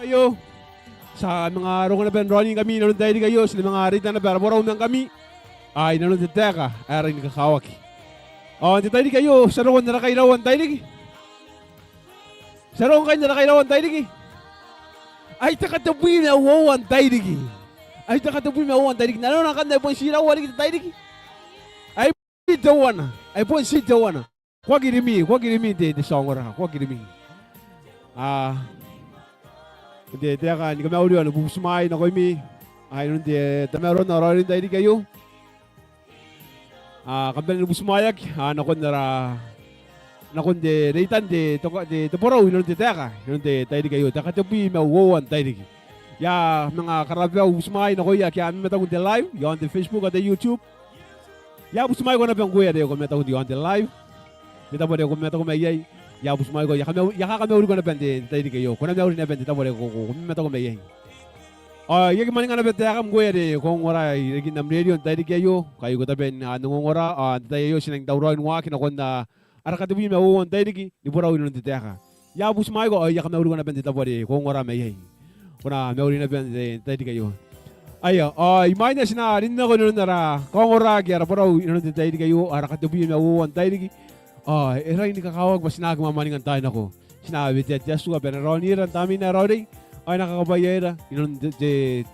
kayo. Sa mga araw na ben running kami nanon tayo kayo sa mga arita na pero Borau nang kami. Ay nanon Te Taeka ay rin kakawak. Oh, tayo kayo sa roon na kairawan tayo lagi. Sa roon kayo na kairawan tayo lagi. Ay takatabuin na wawan tayo lagi. Ay takatabuin na wawan tayo lagi. Nanon ang kanda po sira wali tayo lagi. Ay dawana. Ay po si dawana. Kwa girimi de songora. Kwa girimi. Hindi, teka, hindi kami audio, nabubusumay na ko imi. Ay, hindi, tameron na rin tayo kayo. Kampan nabubusmayag, nakon de, reitan de, Teborau, hindi teka, hindi tayo kayo. Taka tabi, mauwawan tayo kayo. Ya, mga karabaw, busumay na ko ya, kaya amin matagong de live, yon de Facebook at de YouTube. Ya, busumay ko na piyang kuya de, kung matagong de yon de live. Dito po de, kung matagong mayay. Ya busumay ko ya kami uri ko na bende tayo kayo kuna na uri na bende tabore ko kumi meta ko meyen yegi mani ngana bende akam go yede ko ngora yegi nam radio tayo kayo kayo ko taben ngora tayo sinang dawron wa kina konda arakati bi me won tayo ki ni Borau ni teka ya busumay ko ya kami uri ko na bende tabore ko ngora meyen kuna me uri na bende tayo kayo ayo imagine sina rin na ko nara ko ngora gyara Borau ni tayo kayo arakati bi me won tayo ki era ini kakawag ba sinagmamaningan tayo nako. Sinabi tiya suga penaroniran tami na rodi. Ay nakakabayera. Inon de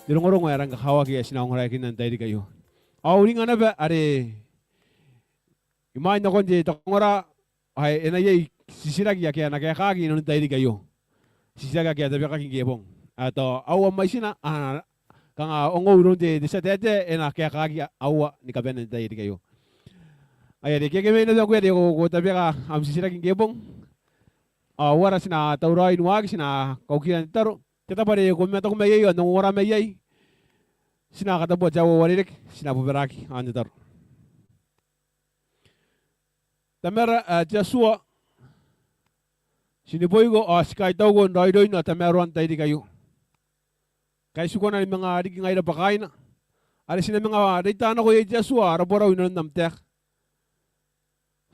dirongorong erang kakawag ya sinangurakin nan tayo kayo. Uri nga na ba are imahin na kon de tongora ay enayay sisirag ya kaya nakakagi inon tayo kayo. Sisirag kaya tabi kaking gebong. Ato awa may sina kang ongo de sa tete enakakagi awa ni kaben tayo kayo. Ay de kaya may na ko de ko tabi ka am sisira king gebong wara sina taurai nuag sina kaukiran taro kita pare ko meta ko mayayo nung wara mayay sina katabo jawo waririk sina buberaki ande taro tamera jasua siniboy ko sky tawgon doy na tameron tayo di kayo kay suko na mga adik ngay na bakain ari sina mga dayta na ko yung jasua Borau inon namtek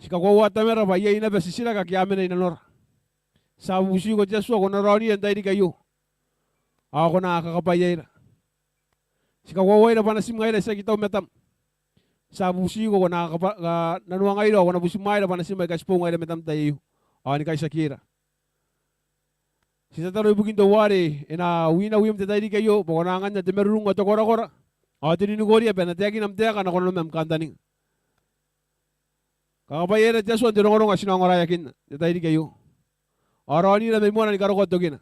Sikawawa tamera ba yai na ba sisira ka kiamen na inanor. Sa busi ko Jesu ako na rani ang tayo kayo. Ako na kakapayay na. Sikawawa na pa nasim ngayon sa kita umetam. Sa busi ko na nanuwa ngayon ako na busi ngayon na pa nasim ngayon kaspo ngayon na metam tayo. Ako ni kay Shakira. Sisa taro ibugin to wari ina wina wim tayo kayo. Pakunangan na temerung at kora-kora. Ako tininugori ya penatyakin ang teka na kono mem kantaning. Kakapayera Jesu ang dirong-rong asinangorayakin tayo kayo. Arani na may muna ni karokot dogina.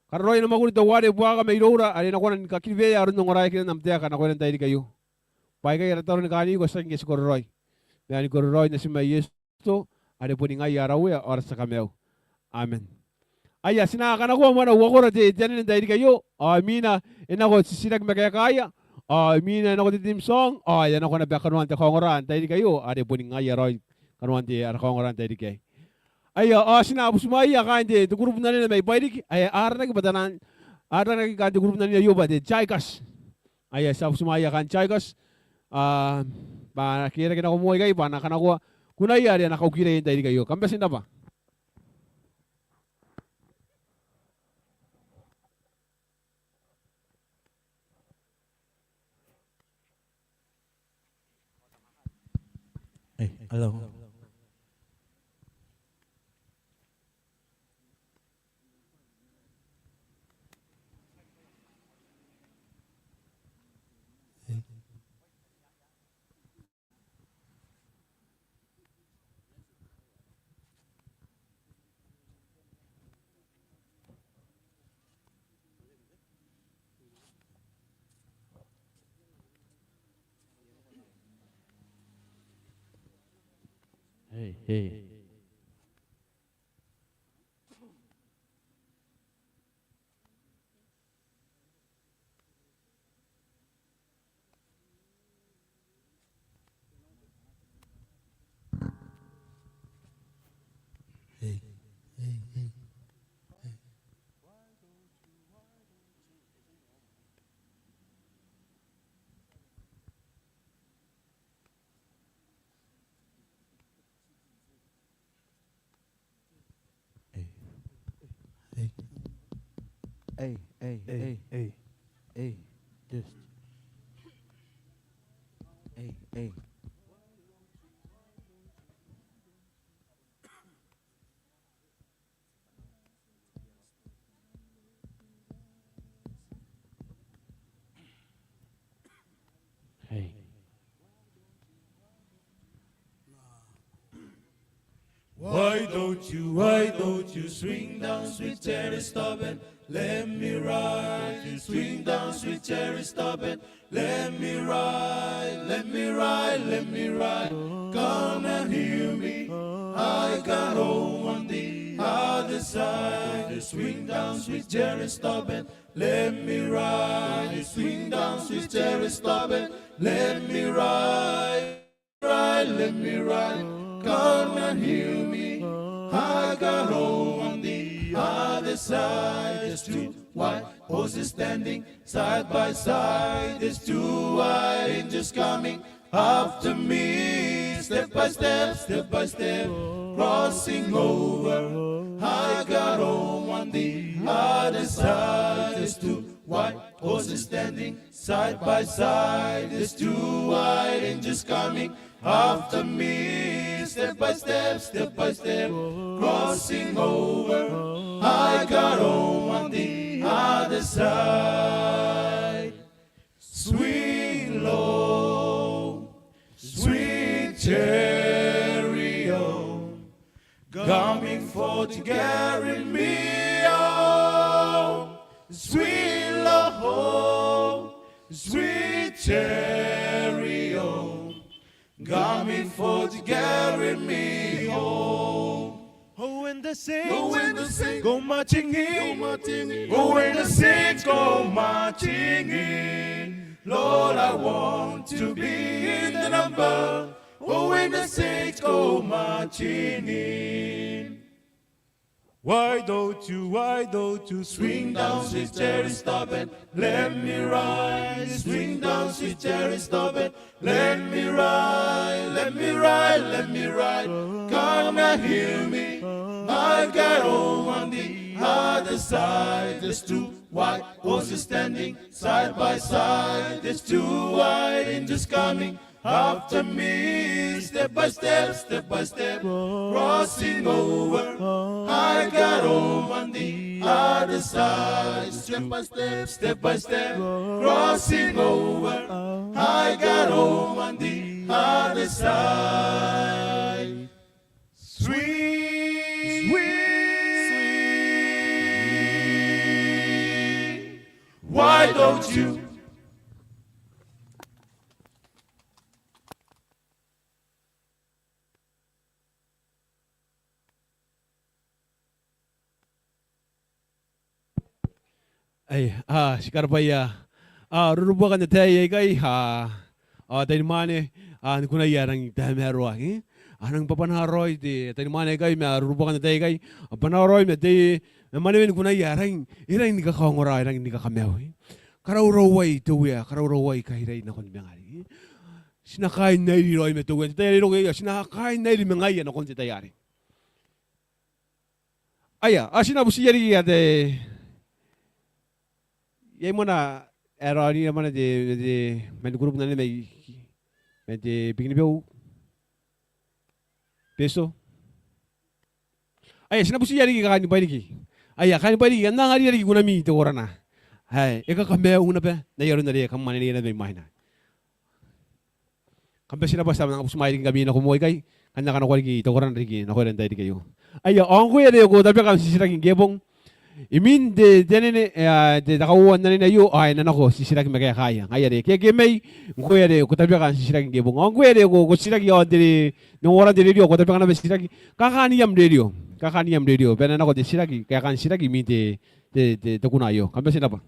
Karoy na makunit wari buwa ka may lora ali na kunan kakilveya aron ng orayakin ng namteya ka na kunan tayo kayo. Pai kaya taro ni kani ko sa ngis kororoy. Ni kororoy na si may Yesu ari po ni nga yarawe oras sa kameo. Amen. Aya sinaka na ko mana wakora de janin tayo kayo. Amina inako sisinag magkaya. Mina na ko tim song. Yan ako na bakanuan te kongoran tayo kayo. Ari po ni nga yaroy kanuan te ar kongoran tayo kay. Ay sinabos maya kan de grupo na nila may paidik. Ay ara na batanan. Ara na kan de grupo na nila yoba de Chaikas. Ay sabos maya kan Chaikas. Ba kira kina ko mo kay ba na kanako. Kunay ari na kaukira yin tayo kayo. Kambasin na ba? Hello. Hey. Hey, hey, Hey, hey, hey. hey. Just, hey, hey. Hey. Why don't you swing down, sweet cherry, stop it, let me ride. You swing down, sweet cherry, stop it, let me ride, let me ride, let me ride. Come and hear me, I got home on the other side. You swing down, sweet cherry, stop it, let me ride. You swing down, sweet cherry, stop it, let me ride, ride, let me ride. Come and hear me. I got home on the other side. There's two white horses standing side by side. There's two white angels coming after me. Step by step, step by step, crossing over. I got home on the other side. There's two white horses standing side by side. There's two white angels coming after me. Step by step, crossing over. I got home on the other side. Sweet low, sweet chariot, coming for to carry me home. Sweet low, sweet chariot, coming for to carry me home. Oh, when the saints, Oh, when the saints go marching in, oh, when the saints go marching in, Lord, I want to be in the number. Oh, when the saints go marching in. why don't you Swing down, sweet cherry, stop it, let me ride. Swing down, sweet cherry, stop it, let me ride, let me ride, let me ride. Come and hear me, I got home on the other side. There's two white horses standing side by side. There's two white angels coming after me. Step by step, crossing over. I got home on the other side. Step by step, crossing over. I got home on the other side. Sweet, sweet. Why don't you? Ay, sikarapaya. Rurubakan na tayo kay tayo mane kuna yarang tamerwa anang papanaroy di tayo mane kay rurubakan na tayo kay panaroy me tayo mane kuna yarang irang ni kakongora irang ni kakamew karawraway tuya karawraway kay na kon bangari sinakain na iroy me tuya tayo ro kay sinakain na iri mangay na kon tayari aya sinabusi yari ade Yay mo na errori naman na may grupo na may bigni bew peso. Ay sinabusi yari ka ni balik. Ay kan balik ang ngari yari guna mi to orana. Ay eka kambe una pe na yaro na ri kam mani na may mahina. Kambe sinabasa nang pusmay kami na kumoy kay kanya kan ko ri to orana ri na ko ren dai kayo. Ay ang ko yari ko tabi kam sisiragin gebong Imin de nakauwan na nina yu ay nanako sisirag magaya kaya ngaya de kaya may nguya de kutabi kan sisirag gebong ang nguya de ko sisirag yo de no wala de radio kutabi kan na sisirag kakani yam radio pero nako de sisirag kaya kan sisirag imin de kunayo kambe sinapa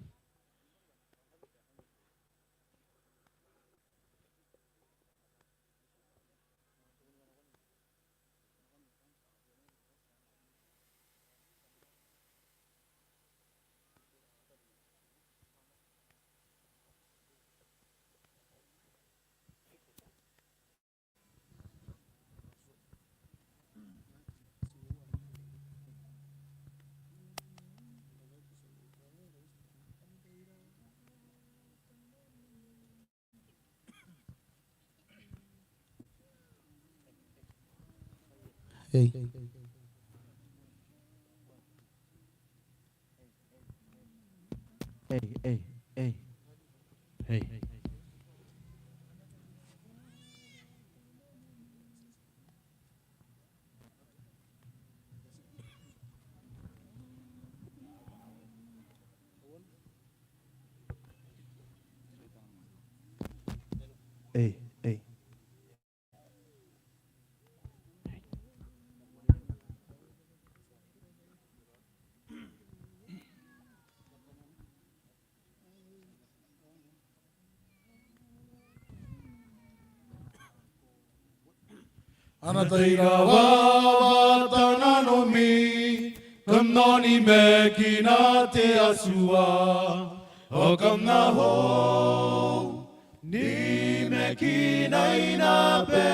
Hey. Hey, hey, hey. Hey. Hey, hey. Ana teira wawa tana no mi, kam nani me ki na te asua, o kam na ho, ni me ki na ina pe,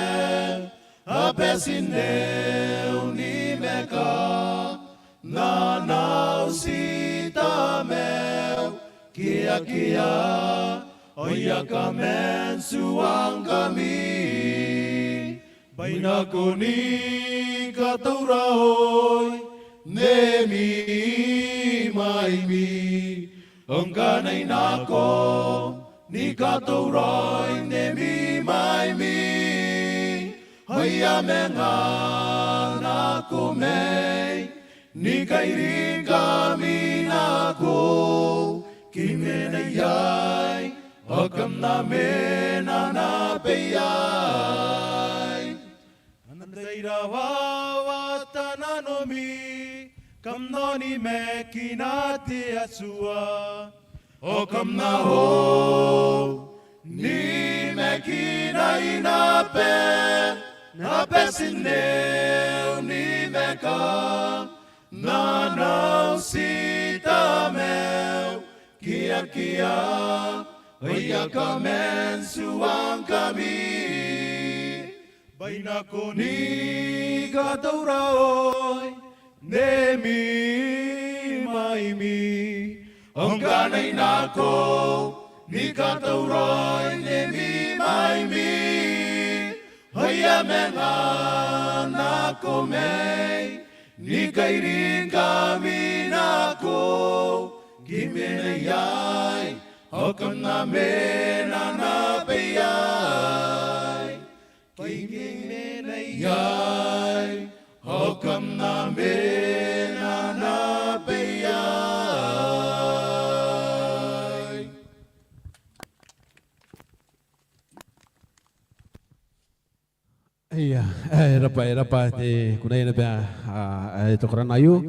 a pe sineu ni me ka, na nau si ta meu, kia kia, o ia ka men suang kami. Baina ko ni ka taurahoi, ne mi mai mi. Ang kanay na ko, ni ka taurahoi, ne mi mai mi. Hoya menga na ko may, ni kairin kami na ko. Kimenayay, agam namin anapayay. Anandaira wawa tananomi, kam noni me kinati asua. O kam na ho, ni me kinay nape sineu ni me ka. Nanau sita meu, kia kia, oia kamen suang kami. Baina ko ni ka taurahoi, ne mi mai mi. Ang kanay na ko, ni ka taurahoi, ne mi mai mi. Hoya menga na ko may, ni kairin kami na ko. Giminayay, hokam namin anapayay. Giminayay, hokam namin anapayay. Iya, rapa te kunai na ba to karana yu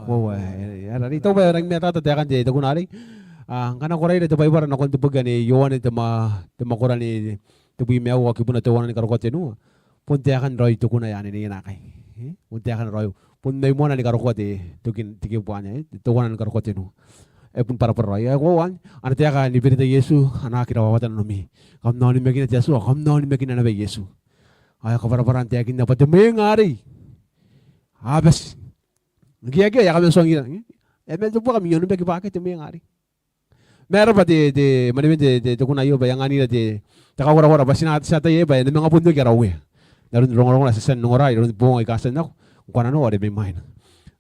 ko ara ito ba rang meta ta kan te to kunari kana korai te bai bara na kon te pagani yoane te ma korani te bi mewa ki puna te wana ni karo kote nu pun te kan roi to kunai ani ni na kai pun te kan roi pun nei mona ni karo kote to kin tiki puanya to wana ni karo kote nu pun para roi ko wan ana te ka ni pirita yesu ana kira wawatan no mi kam no ni mekina yesu kam no ni mekina na be yesu ay kabar-baran te akin dapat mengari habis gia ya kami songi men tu kami yonu bagi pakai te mengari mera pati de mani de kuna yo bayangani de taka wara basina sata ye bay mga pundo kira uwe darun rong la sesen ngora darun bong ay kasan nak kuna no ade main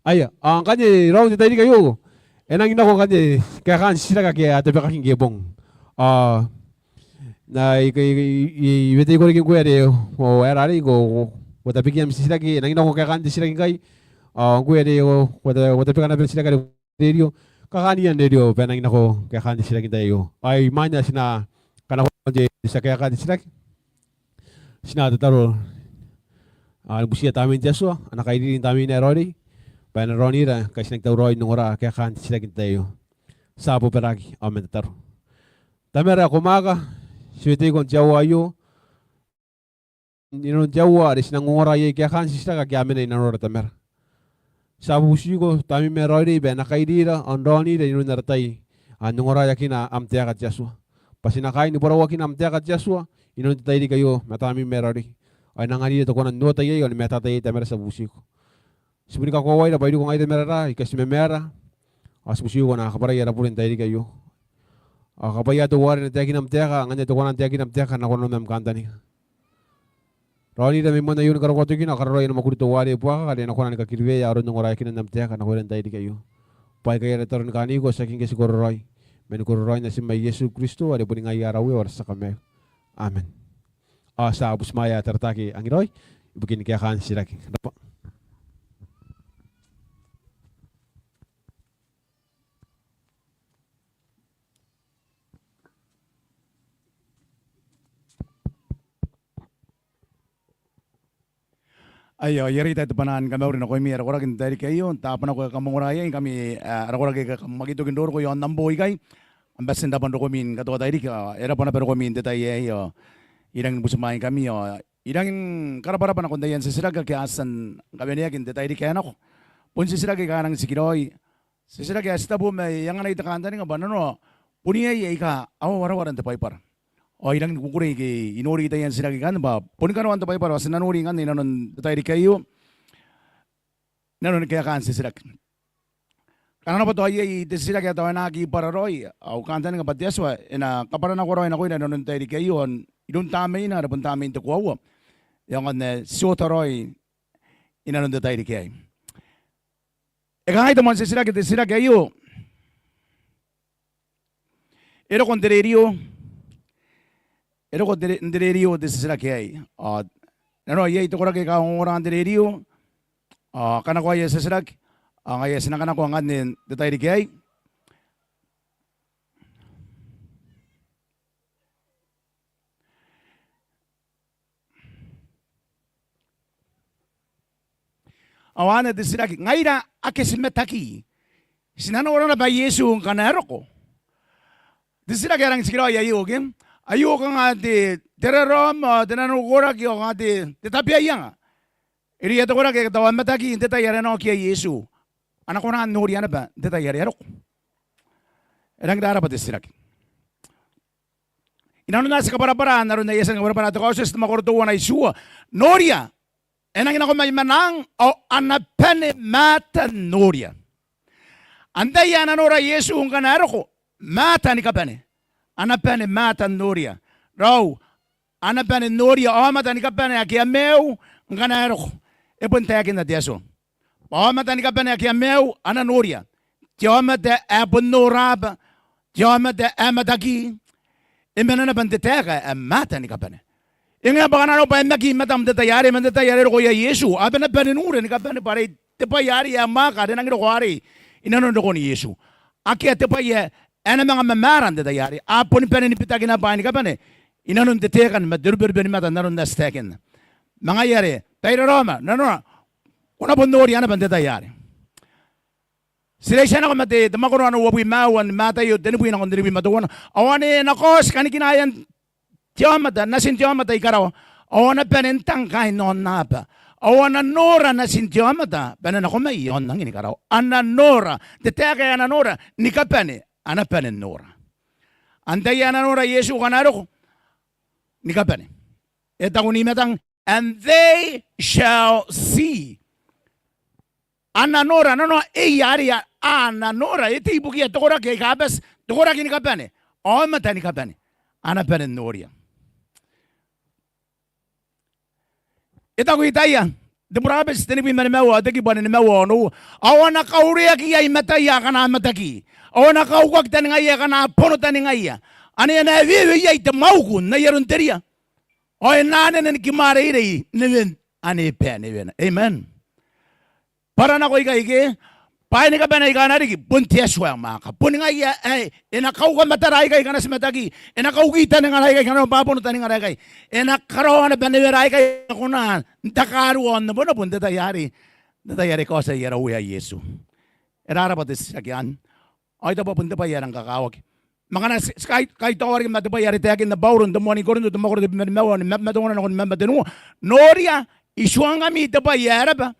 aya ang kanye round tadi kayo enang ina ko kanye kaya kan sila kaya ate bakaking gebong na ibete ko rin kuya de o erari ko wata pikiam sila ki nangina ko kakan sila kai kuya de wata pikana sila ka radio kakanian radio penangina ko kakan sila kita yo ay manya sina kana ko de sa kakan sila sina tataro busia tamin jaso anak ID tamin erori pana roni ra kasi nagtawroy nung ora kakan sila kita yo sabo peragi amen tataro tamera kumaga Swete kon Jawa yo, ino Jawa des nangora ye kya kan sista ka kya mena inanora tamer. Sabu sigo tami merori be nakaidira ondoni de ino nartai anungora yakina amtea ka Jasua. Pasina kai ni Borau yakina amtea ka Jasua, ino taidi kayo matami merori. Ay nangani to konan nota ye on meta tai tamer sabu sigo. Sibuni ka ko wai da baidu ko ngai merara ikas memera. Asbusigo na kabara ya rapulin taidi kayo. Kapaya to warin na tekin am teka, nganya to konan tekin am teka na konon nam kanta ni. Roni da memang na yun karo koto kina karo ina makurito wari puaka kali na kunan kakirwe ya aron ngorai kina namtea kana kunan tayo di kayo. Pai kaya retorn kani ko saking kasi kororoi. Men kororoi na si may Yesu Kristo ada pun ngai arawe war sa kame. Amen. Sa abus maya tertaki ang iroi. Begini kaya kan siraki. Dapat. Ayo, yari tayo panan kami urin ako mi arakora kin dari kayo tapan ako kamunguraya kami arakora kay magito kin dor ko yon nambo ikay ambasin dapan ko min kato dari ka era pana pero ko min detay yo irang busumay kami yo irang karapara pana kun dayan sisiraga kay asan kami niya kin detay kay anako pun sisiraga kay kanang sikiroy sisiraga asta bu may yang anay takanta ni banano punya ika awa warawaran te paipar irang kukuri ki inori kita yan sila kan ba pun kan wan tapay para wasan nanuri kan inanon tayo kayo nanon kaya kan sila karena pa to ay sila kaya tayo na ki para roy au kanta nga patiaswa ina kapara na ko roy na ko inanon tayo kayo idun tamay na pun tamay to kuwa yang kan siota roy inanon tayo kayo kahit man sila kayo ero kontererio Ero ko direrio de sila kay. Nano ye ito ko ra kay ka orang direrio. Kana ko ye sila ngaya sinakana ko nganin detay kay. Awana de sila ngaira akesimetaki. Sinano ora na ba Yesu kanaro ko. De sila kay rang sikiro ya yugim. Ayo ka nga di terarom tinanukura kyo nga di titapiyayang. Iri ito ko na kaya katawan matagi hindi tayari na kaya Yesu. Anak ko na nuri na ba hindi tayari arok. Erang dara pa disirak. Inano na sa kaparaparaan naroon na yasan kaparaparaan ito kausos na makurtuwa na Isua. Noria. Enang ina ko may manang o anapene mata noria. Anday yan anora Yesu ang kanaro ko. Mata ni kapane. Anapane mata noria. Rau, anapane noria amata ni kapane akia meu nganaro. E pun tayakin na diaso. Amata ni kapane akia meu ana noria. Tiamata abun norab. Tiamata amataki. E menana pan teteka mata ni kapane. Inga baka na pa maki matam detayari man detayari ko ya Yesu. Abana panenure ni kapane pare tepayari amaka de nangiro kwari. Inanon ko ni Yesu. Akia tepaya ana mga mamaran de dayari apon pa ni pitagin na pa ni kapane inanon detekan madurber ben mata naron na steken mga yare tayo Roma nanon una bondori ana bande dayari sila siya na ko mate tamakoro ano wabi mawan mata yo denu buina kon diribi matuwan awane nakos kani kinayan tiamata nasin tiamata ikaraw awana penentang kain non napa awana nora nasin tiamata bana ko may yon nang inikaraw ana nora deteka ana nora ni kapane Anapanen nora. Antay ananora Yesu kanaro ni kapane. Eta unimetang and they shall see. Ananora no area ananora eti buki tokora ke kabas tokora kini kapane. O mata ni kapane. Anapanen noria. Eta ko itaya. Debrabes tenibi manemewa teki bane nemewa no. Awana kauria ki ay mataya kana mataki. Awana kaugak tani ngaya kana pono tani ngaya. Ani na vive yai te mauku na yarunteria. O nane ne kimare ire neven ani pe neven. Amen. Para na ko ike pai ni ka bana ika na riki buntia shwa maka. Puni ngaya ena kauga matara ika kana simataki. Ena kaugita ni ngara ika kana papono tani ngara ika. Ena karawana benevera ika kuna ntakaru on bono bunte tayari. Tayari ko sa yara uya Yesu. Erara pa tisakyan. Ay ito pa punta pa yan ang kakawag. Mga na kahit tawari mati pa yari tayakin na bawron dumoni ko rin dumakor din mewa ni matungan ako ni mamatinu. Noria isuang kami ito pa yara ba?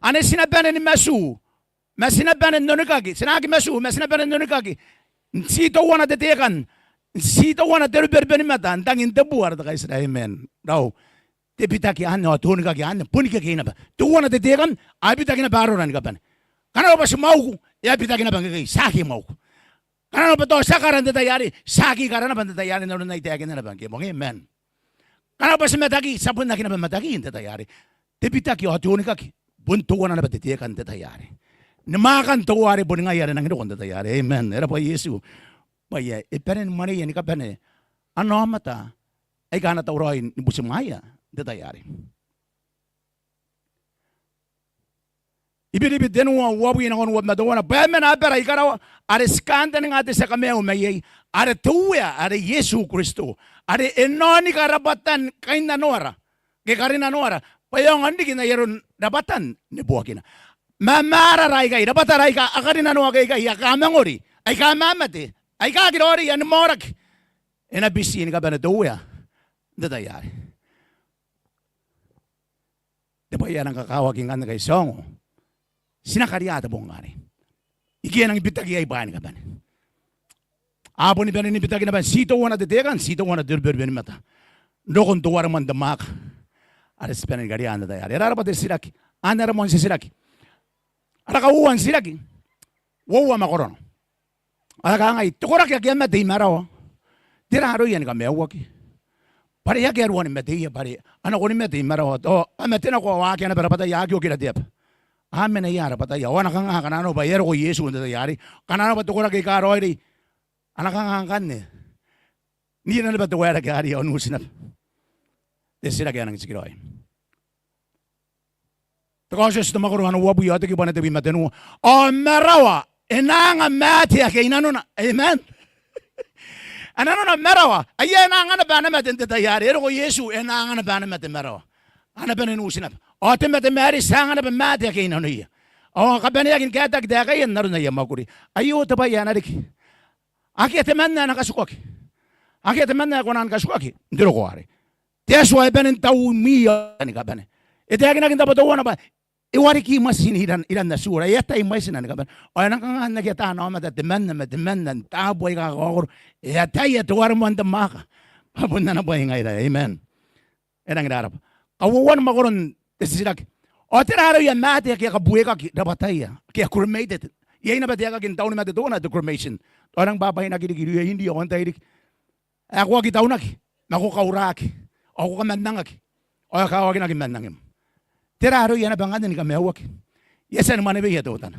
Ano sinabanan ni Masu? Masinabanan nonukagi. Sinagi Masu, masinabanan nonukagi. Sito wana tatayakan. Sito wana teruberben mata. Antangin tabuar ta kaisa. Amen. Raw. Tipitaki ano, tunukagi ano, punikagi na ba? Tuwana tatayakan, abitaki na baroran ka ba? Kana ba si Mau? Ya pitaki na bangay saki Mau. Kana ba to sakaran tatayari? Saki karana ban tatayari na runay tayaki na bangay mo. Amen. Kana ba sa matagi sabon na kinaban matagi inte tayari. Tepitaki o tunikaki buntuan na ba titiyakan te tayari. Namakan tuwari po nga yari nang hinukon te tayari. Amen. Era po Yesu. Baya ipenen mani yan ikapene. Ano mata ay kana tawroin ni busimaya te tayari. Ibig din mo wawi na kon wad na doon. Peme na pera ikaraw are skanda ng ate sa kameo mayay are tuwa are Yesu Kristo are enoni karabatan kay nanora kay karin nanora payong andi kina yaron dabatan ni buwakina mamara rai kay dabata rai ka akarin nanwa kay kay akamangori ay kamamate ay kagirori an morak enabisin ka ba na tuwa dadayari depayan ang kakawagin nga kay songo sinakariata bong ngari. Ikian ang ibitagi ay bahan ka ba? Apo ni Benin ibitagi na ba? Sito wana detekan, sito wana dirberbeni mata. Dokon tuwar man damak. Ares penen garianda tayo. Arara pa silaki. Anara mo si silaki. Araka uwan silaki. Wawa makoro. Araka ngay. Tukurak yakyan matay maraw. Tiraro yan ka mewaki. Pare yakyan wani matay pare. Ano ko ni matay maraw. O amatin ako wakyan na para patay yakyo kila diap. Amen na yara patay. Wana kang kanano ba yero ko Yesu nda yari. Kanano ba tukura kay karo ay anak kang kan ne. Ni na ba tuwara kay ari onu sinap. Desira kaya nang sikiroy. Takoshes tumakuro ano wabu yate ki bana tebi matenu. O merawa enanga mati kay inanon. Amen. Anano na merawa. Ayan nga na ba na maten yari. Ero ko Yesu enanga na ba na maten merawa. Ana ba nu sinap. O temete meri sanga na mate kay inanon iya. O kabani yakin kaya kaya naron na yamakuri. Ayo ta ba yan arik. Aki temanna na kasukaki. Aki temanna ko nan kasukaki. Ndiro ko ari. Teswa benen tau miya ni kabane. Ite yakin nakin dapat wana ba. Iwari ki masin ilan na sura. Yata imasin na kabane. O nan kan na kita na mata temanna tabo ay kakakor. Yata yata war mo anda maka. Papunta na po ngay da. Amen. Enang darap. Awuwan makoron tesirak. O tiraro yan mati kaya kabuhay ka dabataya. Kaya cremated. Yan na ba tiya kakin taon mati doon na cremation. Orang babay na kinikiri hindi ako antay dik. Ako aki taon aki. Naku kauraki. Ako kamandang aki. O kawagin aki mandangim. Tiraro yan na bangan ni kami awak. Yesan man ibe yatotan.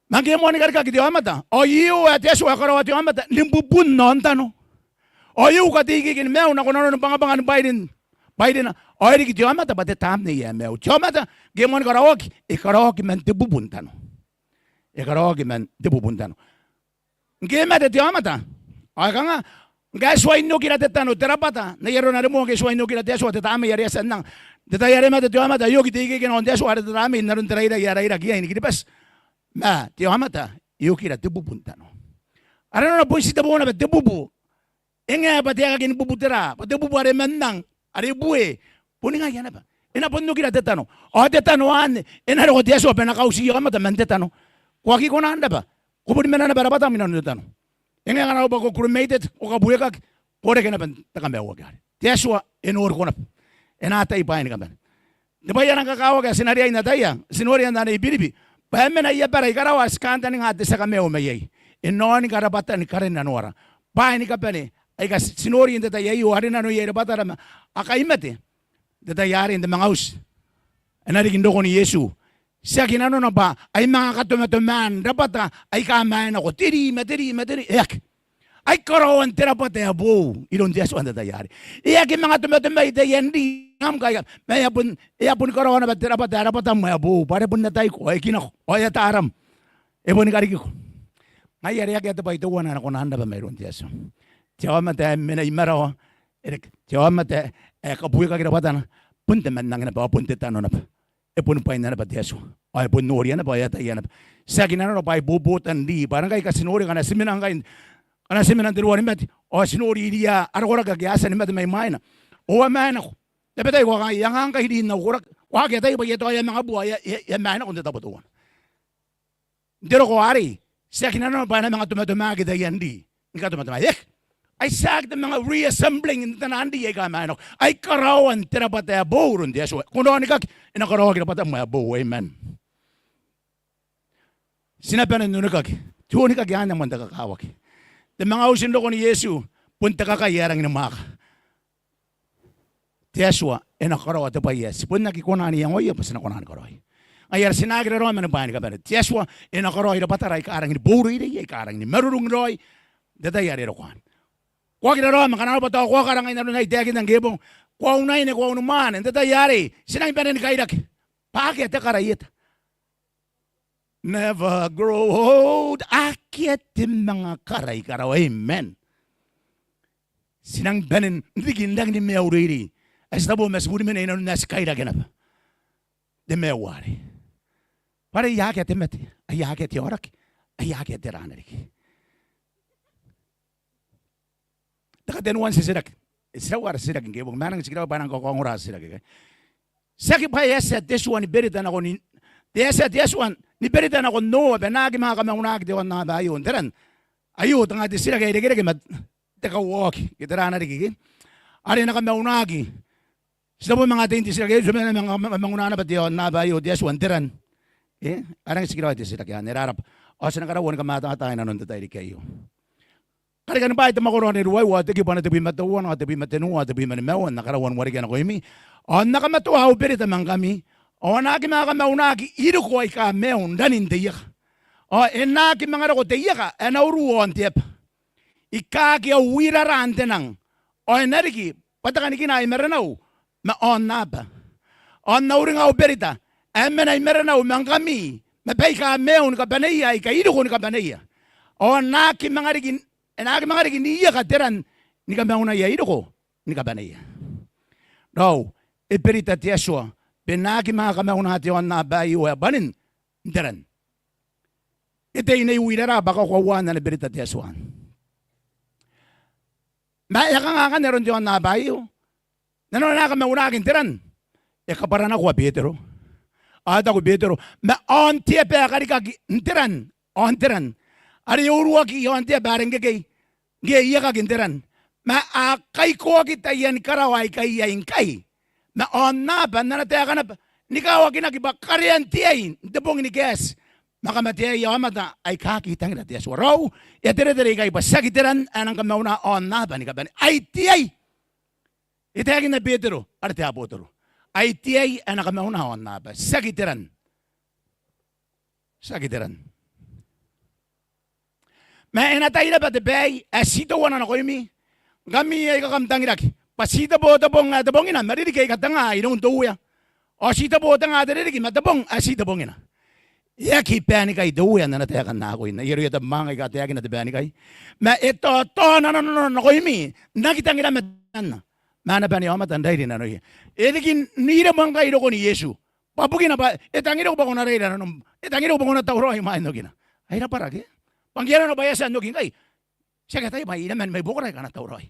Mangke mo ni karka kiti amata. O iyo atesu akarawati amata. Limbubun non tano. O iyo katigikin mew na kuno ng pangabangan Biden na oiri ki jomata bate tamne ya meu jomata gemon karaoke men debubuntano karaoke men debubuntano gemata jomata aga nga swai no kira tetano terapata na yero na mo ke swai no kira teso tetame yari sanang detayare mata jomata yogi tigi ke non teso are tetame narun teraira yara kia ini kipas ma jomata yo kira debubuntano ara no poisi debona debubu enga bate aga kin bubutera bate bubu are menang Ari bue, puni nga yan ba? Inapon no kira tetano. O tetano an, inaro ko tiyaso pena kausi yo mata men tetano. Kuaki ko nanda ba? Kupuri mena na barabata minan tetano. Inga nga ba ko cremated o kabuya kag pore ka na ban takambe wa gari. Tiyaso enor ko na. Enata ipain ka ban. Di ba yan ang kakawag sinari ay nataya? Sinori yan na ibiribi. Pa mena iya para ikarawa skanta ni ngate sa kameo mayay. Inon karabatan ni karin nanora. Pa ni kapene. Ay ka sinori yung tatay ayo hari na no yera batara akaimate tatayari yung mga us anarikindo ko ni Yesu siya kinano na ba ay mga katumatuman dapat ay kamayan ako tiri ek ay karawan terapat ay abo ilon Yesu ang tatayari iyak yung mga tumatumay tayan di ngam kaya mayapon karawan na ba terapat ang may abo para pun natay ko ay kinako ay ataram ebon kariki ko ngayari yak ito pa ito wana na kunahanda ba mayroon Yesu Jawamate mena imaro erek jawamate kabuy ka kirabatan punte man nang na ba punte tano na pun pa ina na ba Yesu ay pun nori na ba yata yana sa ginano ba bubutan di parang kay kasinori kana siminang diruan met o sinori dia aragora ka gyasa ni met may maina o amana ko dapat ay ko kay yang kay di na kurak wa kay tay ba yeto ay mga buhay ya mana kun tabutuan diro ko ari sa ginano ba na mga tumatumagi dayan di nga tumatumagi ay sag ng mga reassembling in tanandi ay kamano ay karawan tirapataya borun Yesu kuno ni kak inakarawan kirapataya mga bo amen sinapanan nuno kak tuoni kak yan naman kakawak de mga usin lo ko ni Yesu punta ka kayarang ng maka Teswa ena karo te pai es. Pun naki kona ni yang oya pas na kona ni karo. Ayar sinagre ro mana pai ni kabare. Teswa ena karo ira patara ikarang ni boru ira ikarang ni merurung roi. Deta yare ro kwan. Kwa kira ro makana ro patao kwa karang ina nai te akin ngebong. Kwa unai ne kwa unuman deta yare sinang penen kairak. Pake te karayet. Never grow old. Akyat mga karay karaw. Amen. Sinang penen ndigindang ni meuriri. Estabo mas budi men ina nas kairak enap. De mewari. Para yaket temete. Ayaket yorak. Ayaket teranerik. Takatenuan sisirak. Israwar sirak ngebong manang sikiraw parang kokongura sirak. Saki pa yesa deswan ni berita na ko ni yesa deswan ni berita na ko no benagi mga kamaunag dewan na bayon teran ayo tanga disira kay degere mat teka walk kitara na digi ari na kamaunagi sila po mga tin disira kay sumena mga manguna na dewan na bayo deswan teran arang sikiraw disira kay nerarap o sa nakarawon ka matatay na nun tatay kayo. Kaya kan ba ito makuro ni Ruway, wate ki pa na tabi matuwan, tabi matenu, tabi manimawan, nakarawan wari ka na ko imi. O nakamatuwa upiri tamang kami. O naki mga kamaunaki, iro ko ay kameon, danin tiyak. O enaki mga rako tiyak, enauruon tiyap. Ikaki a wirarante nang. O enariki, patakan ikinay meranaw, maon napa. O nauring au perita, emenay meranaw, mang kami, mapay kameon kapanaya, ikairo ko ni kapanaya. O naki mga rikin, enaki mga rikin niya kateran, ni kamaunaya, iro ko, ni kapanaya. No, iperita tiyaswa, pinaki mga kamaunati on na bayo banin, deran. Ito inaiwira baka kawan na iperita tiyaswan. Maya ka nga ka neron diyon na bayo. Nanon na kamaunakin teran. Kaparan ako Pedro. Ada ko Pedro. Ma on tiya pa karika teran, on teran. Ari uruwa ki on tiya bareng kay iya ka ginteran. Ma akay ko kita yan karaway kay yain kay. Ma on na ba na nataya ka na ba? Nikawa kinakiba kariyan tiyayin. Debong ni kes. Makamatiyay yamata ay kakitang na tiyas. Borau. Yatere-tere kay pasagiteran anang kamauna on na ba ni kabani. Ay tiyay. Itayagin na Pedro. Arte apotoro. Ay tiyay anang kamauna on na ba. Sagiteran. Sagiteran. May inatay na ba tibay, asito wana na ko yumi. Kami ay kakamtang iraki. Pasita po tabong ina, marinig kay katanga, inong tuya. O sita po tanga daririg, matabong, asita pong ina. Yaki pani kay tuya na natayakan na ako ina. Iro yata mga katayakin na tibani kay. Ma ito, na ko yumi. Nakitang ina matan. Mana pa niya matanday rin ano yun. Edikin nira bang kayo ko ni Yesu. Papugin na ba, etangin ko ba kung naray na nung, etangin ko ba kung natawro ay maano gina. Ay na paragi. Panggiran na bayasan nuging kay. Siya katay may inaman may bukuray ka natawro ay.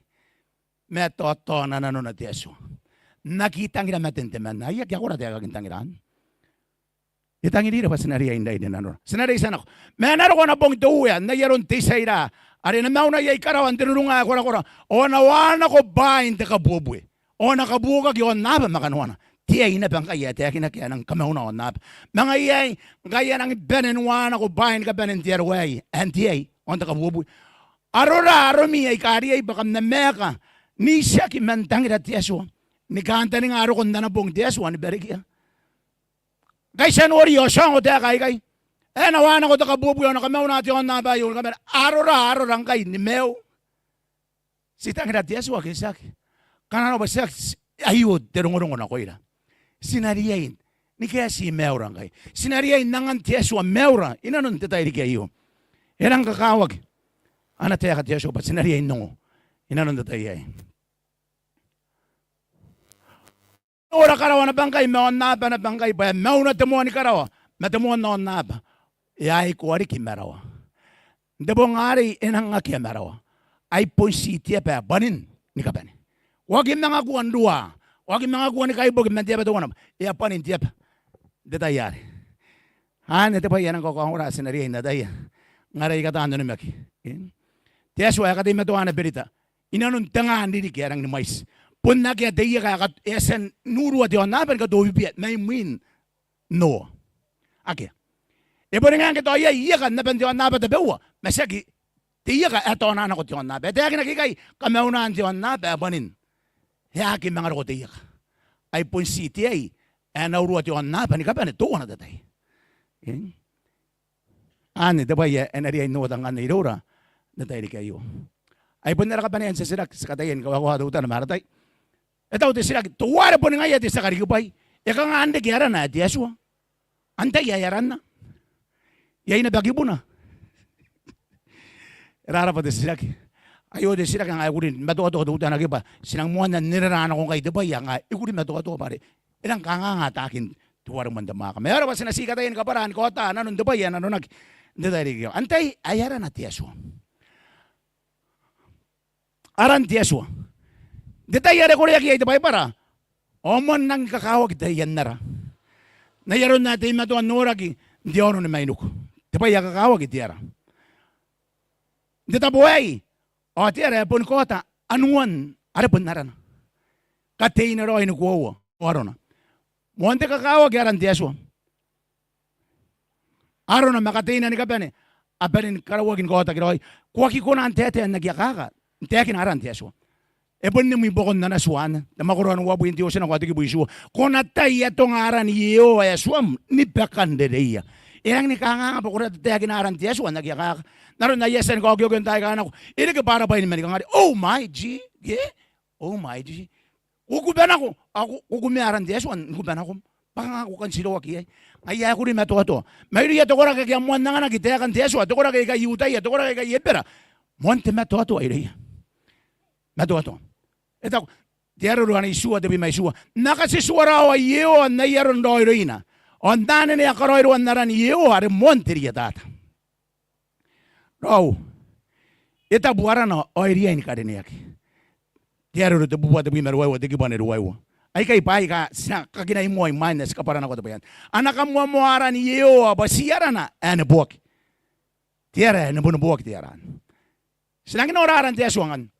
Metoto na nanon at Yesu. Nakitang ina matintiman na. Iyak ako na tayo kagintang iran. Itangin dito pa sinariya inday din nanon. Sinariya sana ko. Menaro ko na pong tuyan na yaron tisayra. Ari na mauna yay karawan tinulunga ako na ko na. O nawana ko bain te kabubwe. O nakabukag yon naba makanuana. Tiyay na bang kaya tiyak na kaya ng kamauna on naba. Mga iyay kaya ng benenwana ko bain ka benen tiyarway. And tiyay on te kabubwe. Arora aromi ay kari ay bakam na meka. Ni siya ki mentang ira tiyaswa. Ni kanta ni ngaro kong nanabong tiyaswa ni berikya. Kay siya nori yosang o tiyak kay. Nawana ko takabubuyo na kamaw natin on naba yung kamera. Arora kay ni Meo. Sitang ira tiyaswa kisak. Kanano ba siya ayud terungurungon ako ira. Sinariyain. Ni kaya si Meo kay. Sinariyain nangan tiyaswa Meo ra. Inanon titay di kayo. Yan ang kakawag. Ana tiyak at tiyaswa pa sinariyain nungo. Inanon titay ay. Ora karawa na bangkay. Meon naba na bangkay. Meo na temuan ni karawa. Matemuan na on naba. Yai kuari kimarawa. Debong ari inang kimarawa. Ay ponsi tiya pa banin ni kabani. Wagim mga kuan dua. Wagim mga kuan ni kaibog mantiya pa tuwan. Iya panin tiya pa. Detayari. Han ito pa yan ang kokongura sinarihin na daya. Ngaray katando ni Maki. Tiya suwa katay matuwa na berita. Inanon tangahan diri kaya ni mais. Punna kaya daya kaya kat esen nurua tiyo napan ka dobi piat. May min. No. Ake. Ibo nga kito ay iya ka napan tiyo napan tabewa. Masaki. Tiya ka eto na ko tiyo napan. Tiya kinakikay kamaunahan tiyo napan abanin. Yaki mga ko tiya ka. ay pun city ay urua ti on na pa ni kapane to na tatay. Ane da ba ya enari ay no tang ane irora na tayo kayo. Ay pun nara kapane sa sirak sa katayin kawawa do ta na maratay. Etaw ti sirak tuwara pun nga ya ti sa karigupay. Eka nga ande gyara na ti aswa. Ante yayaran na. Yay na bagibo na. Rara pa ti sirak. Ayo de sirak nga ikurin matuwa-tuwa do ta na kipa. Sinang muan na nirarana kong kay debay nga ikurin matuwa-tuwa pare. Ilang kangangatakin tuwar mandama ka. Mayroon pa sinasikatayin kaparaan kota nanon debay yan nanon nag Ndadari antay ayara na tiyaso. Aran tiyaso. Detay yara ko yaki ito para. Omon nang kakawag dayan nara. Nayaron natin matuan noragi di ono ni mainuk. Depay kakawag itiyara. Detabuay. O tiyara pun kota anuan are pun naran. Katay na roy nukuwa. Warona. Monte kakawag yaran tiyaso. Araw na makatay na ni kapane, apanin karawagin ko takiroy, kuwaki ko na ang tete ang nagyakaka, tekin aran tiyaso. Epon ni mo ibokon na naswan, na makuruan ng wabu yung tiyosan ng kwatiki buisu, kung natay itong aran iyo ay aswam, nipakan dedeya. Ilang ni kanga pa kurat tekin aran tiyaso, nagyakaka. Naroon na yesan ko, agyogon tayo ka anak ko, ini ka para pa yun manikang oh my G, oh my G. Kukuban ako, kukumiaran tiyaso, kukuban ako. Pangako kan silo aki ay ako rin matuwa. Mayroon yato ko na kaya muan na nga nakita kan tiyaso, ato ko na kaya yutay, ato ko na kaya yepera. Monte matuwa to ay rin. Matuwa to. Ito, tiyaro ruhan isua, tabi may isua. Nakasisuara o iyo, na yaron do ay rin na. O andanan niya karoy ruhan na rin iyo, ari monte riya tata. Raw, ita buwara na o ay riyan ka rin yaki. Tiyaro ruhan buwa tabi maruwa, tabi ba niruwa. Ay kay pai ka sina kaginay mo ay minus ka para nako tabayan. Anak mo mo aran iyo ba siyara na ane buok. Tiara na bunubuok tiaran. Sinang oraran tiya suangan.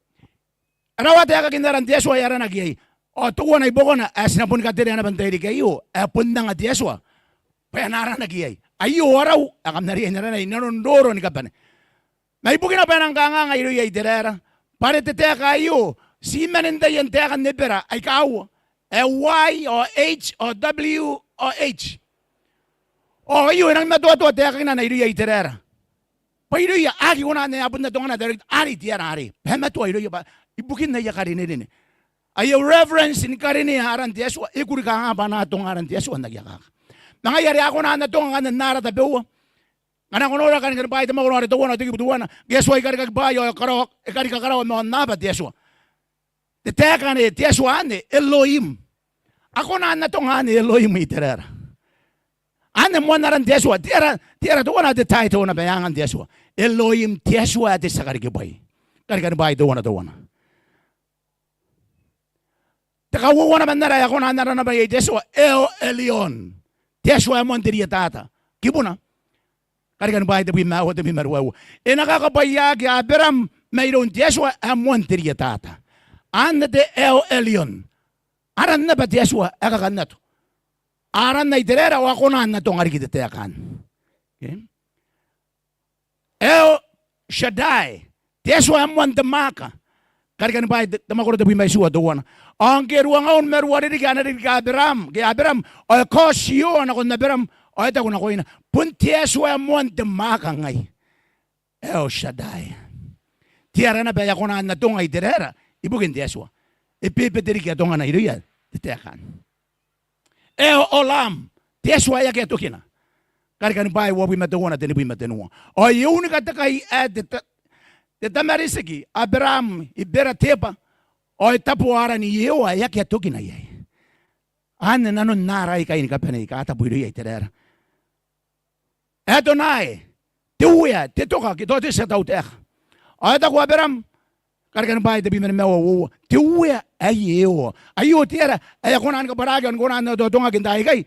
Arawa tiya ka kindaran tiya suwa yaran nagyay. O tuwa na iboko na as na pun ka tiri na bantay di kayo. Pun na nga tiya suwa. Payanaran nagyay. Ayo araw akam nariyan na rin nanondoro ni kapan. May bukin na pa ng kanga ngayon ay direra. Para tete kayo. Si maninday yan tiya kan nipera ay kawo. Y o H o W o H. O yun ang matuwa-tuwa tayo kina na iruya iterera. Pa iruya, aki ko na napun na tunga na direct, ari tiyan ari. Pematuwa iruya ba, ibukin na iya karininin. Ayaw reverence ni karini haran tiyaswa, ikuri ka nga pa na itong haran tiyaswa, nagyakak. Nangayari ako na itong nga narata bewa. Nga na kunura ka nga bahay tama kunura ito na tigibutuwa na. Geswa ikari kagbayo, ikari kakarawa mga nabat tiyaswa. Teka ni tiyaswa ni Elohim. Ako na natong ani Elohim iterera. Ane mo na ran Teswa. Tira to na the title na bayangan Teswa. Elohim Teswa at sa karigibay. Karigibay to na to na. Takawawa naman na rin ako na naran na ba yung Teswa. El Elion. Teswa mo ang tata. Kibo na. Karigibay to be mawa to be marwaw. E nakakabayag Abraham mayroon Teswa amon tata. Ane de El Elion. Aran na ba Teswa, akakan na to. Aran na iterera o ako na itong arikiteteakan. Okay? El Shaddai, Teswa amuan damaka. Karikan ba, tamakuro tabi may suwa doon. Ang kiruang aon meruari ka na rin ka Abraham. Kaya Abraham, o kosyo, anak ko na Abraham, o ito ko na ko ina. Pun Teswa amuan damaka ngay. El Shaddai. Tiara na ba ako na itong iterera, ibugin Teswa. Ipipitiri kaya ito nga na iruya. Titeakan. Olam. Teswa ya kaya ito kina. Karikan ba wabi matuwa na tinibuy matuwa. O yun katakay tamarisiki. Abraham ibera tepa. O itapuara ni Yewa ya kaya ito kina yay. Ano nanon naray kayo ni kapanay ka atapuy iruya iterera. Eto na tiuya. Titoka. Kito sa tautek. O ito ko Abraham. Karkan bahay tabi man mewa tiuya ayo tiara ay ako naan ka baragan ko naan do tunga ginday kay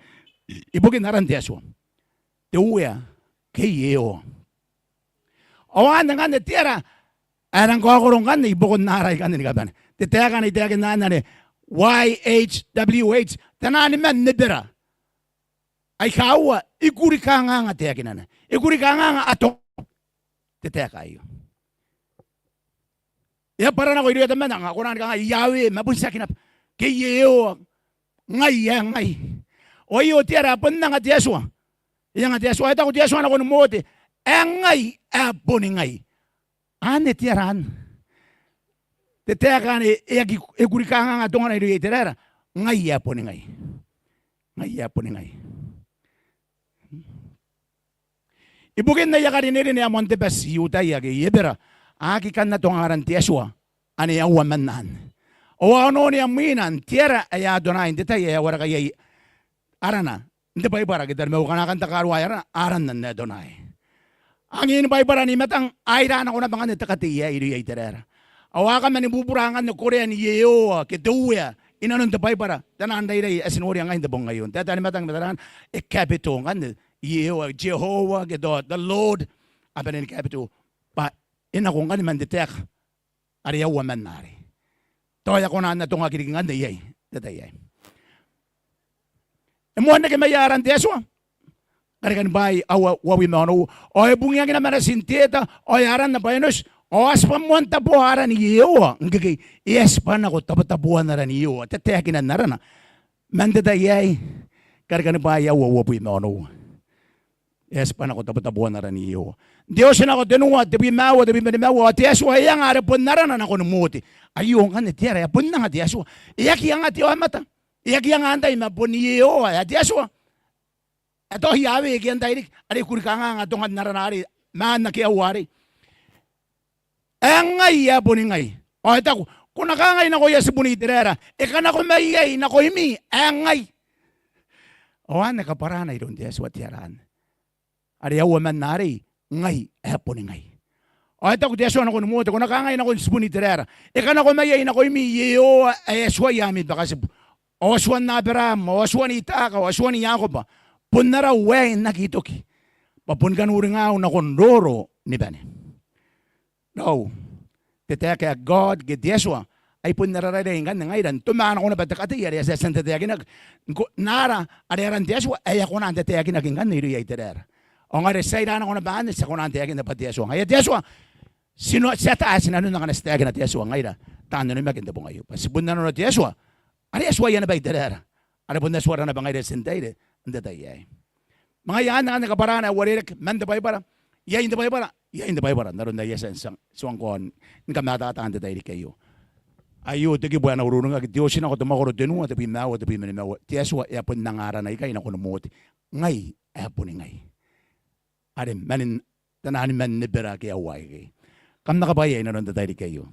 ibugin naran tiaso tiuya kayo awan nga ne tiara anang ko ako kan ibukon naray kan ni kaban titekan itekan naan ne YHWH tanan man nibera ay kawa ikuri ka nga tekinan ikuri ka nga ato titekayo. Ya para na ko ito naman ang ako na nga Yahweh mabusa kinap kay Yeo ngay. O iyo tiara pun nga tiaswa. Iya nga tiaswa ita ko tiaswa na ko numote. Ngay puni ngay. Ane tiaran. Te Taeka ni e kurikanga nga tonga na iri terera. Ngay puni ngay. Ngay puni ngay. Ibukin na yakari niri ni amonte bas yuta yagi yebera. Aki kan na tongaran tiaswa. Ani awan manan. O ano ni aminan tiara ay Adonai hindi tayo ay wala kaya arana. Hindi pa ibara kita may ukanakan takarwaya aran na Adonai. Ang ini pa ibara ni matang ayran ako na bangan takatiya iri ay terera. Awakan man ibuburangan na Korean yeo kituya. Inanon ta pa ibara. Tanan day asinuri ang hindi bong ngayon. Tata ni matang mataran ekapito ngan yeo Jehovah gedot the Lord aban ni kapito pa inakong kan man detek ariya waman nari. Toya ko na itong akiringan na yay. Tatayay. Emuan na kimayaran teswa. Karikan bay awa wawi mano. O bungyang na marasintieta. O yaran na bayanos. O aspamuan tapuharan iyo. Ngagay. Iespan ako tapatapuhan na rin iyo. Tatayakin na rin. Mandatayay. Karikan bay awa wawi mano. Iespan ako tapatapuhan na rin iyo. Diyos na ako tinuwa, tabi mawa, tiyaswa, iyang arapon naranan ako numuti. Ayun ka na tiyara, yapon na nga tiyaswa. Iyak yang ati o mata. Iyak yang antay, mapon niyo, tiyaswa. Ito hiyawi, iyak tayo, ari kurika nga itong naranari, man nakiawari. Ngay, yapon ngay. O ito ko, kung nakangay na ko ya sa bunitirera, ika na ko mayay, na ko imi, ngay. O nakaparanay doon tiyaswa tiyaran. Ari awaman nari. Ngay, hapon ngay. O ito ko tiyaso na ko numuto, kung nakangay na ko spuni tirera, ika na ko mayay na ko imiyo, eswa yamid baka si Oswan na Abraham, Oswan Itaka, Oswan Yakob, pun na raw way nakitoki. Papun kan uri nga na kondoro ni Bani. No, Te Taeka God, Gedieswa, ay pun na raray kan ngay dan, tumaan ako na batakati, ari sa Santa Taeka nara, ari aran tiaswa, ay ako na ang Te Taeka naging kan niri ay tirera. O nga resayda na ko na baan sa kunang tiyakin na patiyaso. Ngayon tiyaso, sino sa taas sinano na kanastiyakin na tiyaso ngayon. Tano na maginda po ngayon. Pasibun na no tiyaso. Ano yaswa yan na ba itadara? Ano po naswara na ba ngayon sintay? Hindi tayo. Mga yan na nakaparana, waririk, manda pa ibara. Yayin da pa ibara. Yayin da pa ibara. Naroon na yasan suwang kon. Nkamatataan da tayo kayo. Ayo, tigi buwan na urunong agad. Diyos na ako tumakuro dinu at pimawa at pimawa. Tiyaso, yapon nangaran na ikay na kunumuti. Ngay, yapon ngay. Arim, manin, tanahan man nibira kaya away kay. Kam nakabaya na ron tayo kayo.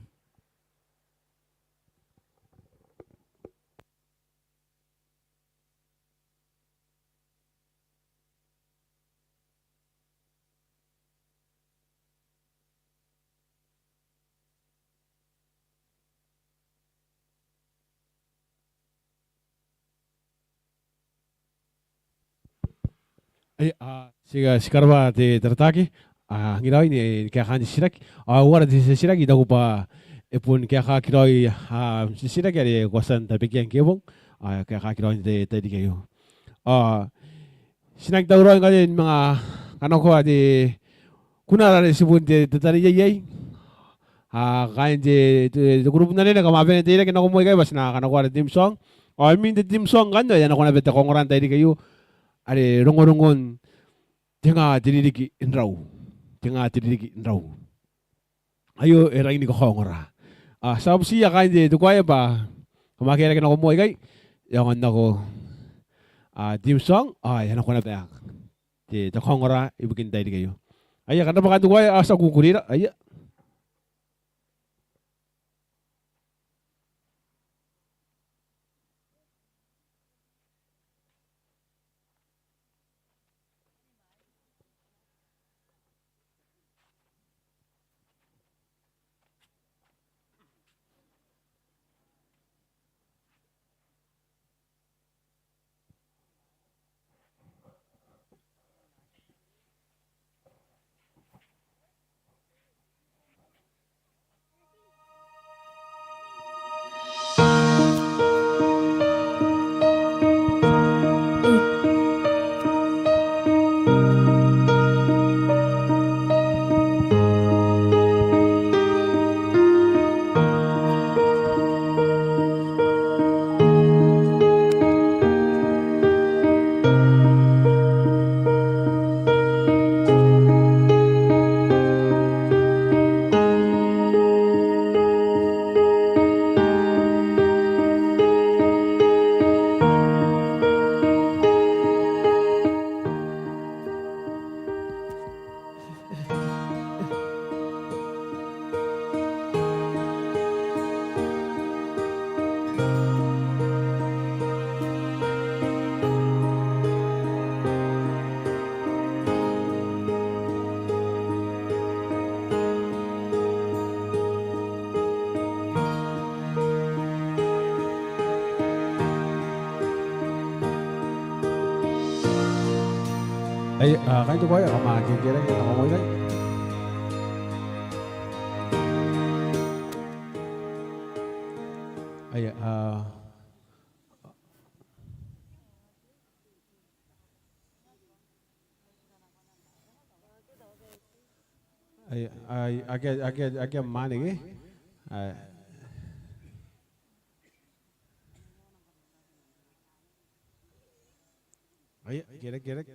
Ay, sikarwa te tertaki. Ngirawi ni kaya kan sirak. Wara di sirak ida ko pa epun kaya ka kirawi sirak ya kuasan tapi kaya kebong. Kaya ka kirawi te tadi kayo. Sinak tawro ngayon mga ano ko di kunara sibun te tadi yay. Kain de grupo na rin kamaben te ira kinako mo kayo bas na kanako team song. I mean the team song kan yan ako na beta kongoran tadi kayo. Are rongon-rongon tinga ririki inraw. Tinga ririki inraw. Ayo erang ini ko ngora. Sab siya kain de to kwaya ba. Kumakira ka na ko mo kay. Yang nako team song yan ako na ba. Ti to ngora ibukin tayo kayo. Aya kada ba kanto kwaya asa kukurira. Aya. Ay, kain to koyo, makikira kita ko mo dai. Ay, I get money, eh? Ay, get it.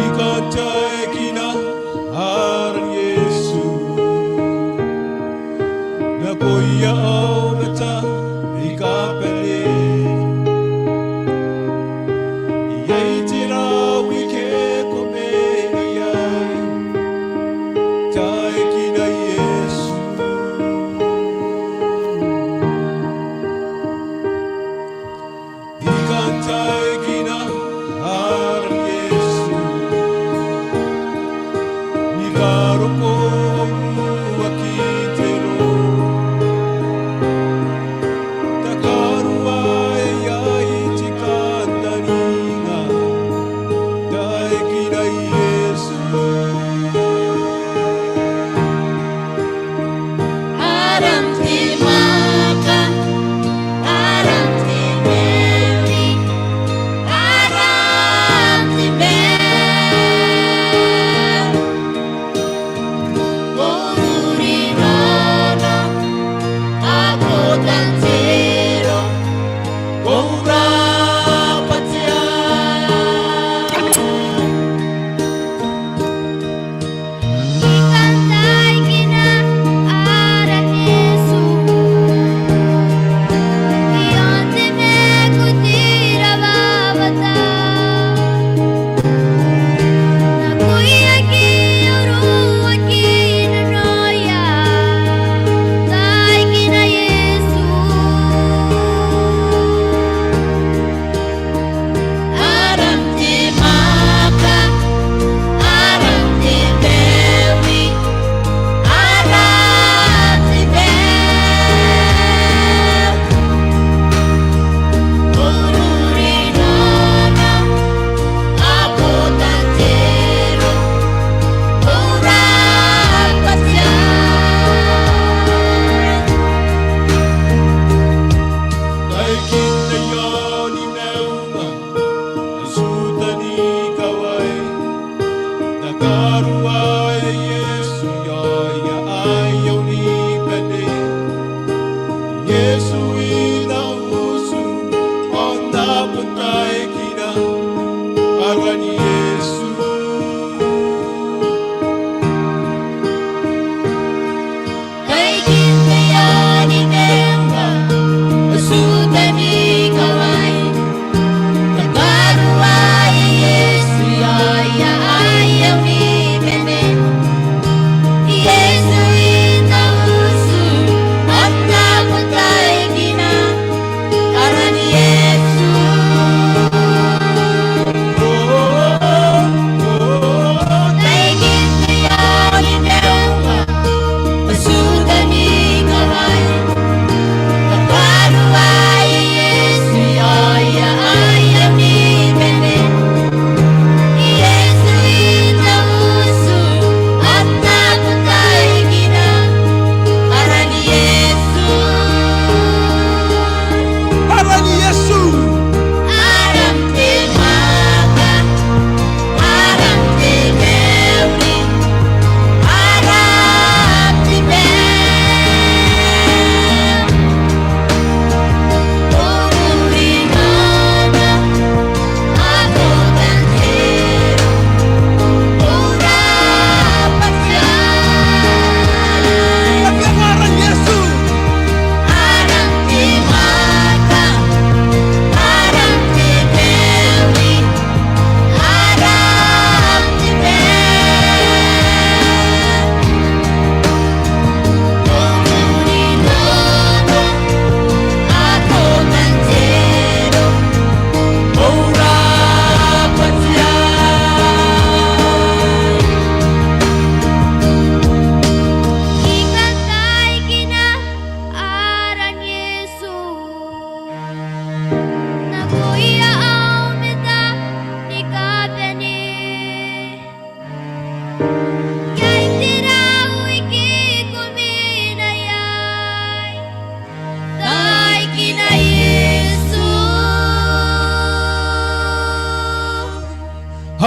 Ikantay kinaharang Yesu na kuyaw bata ikapele iyay tiraw ike komeniyay tay kina Yesu ikantay kinaharang Yesu Karoko wakitero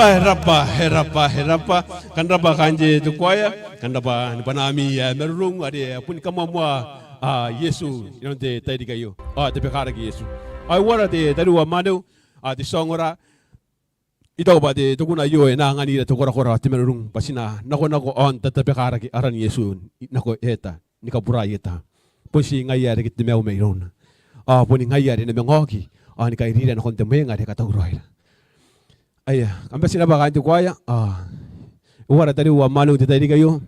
herapa. Kanrapa kanje tukwaya. Kanrapa panami merung ade pun kamamwa Yesu yon te taidi kayo. Te pekara ki Yesu. Ai wara te taru manu te songora. Ito ba te tukuna yo na ngani te kora te merung pasina nako on te pekara ki aran Yesu nako eta nikapura yeta. Posi ngaya re kit meu meiron. Puni ngaya re na mengoki. Ni kai rira na konte menga re katauroira. Aya, kamba sila ba kanto kwaya? Wara tadi wa malu te taidi kayo.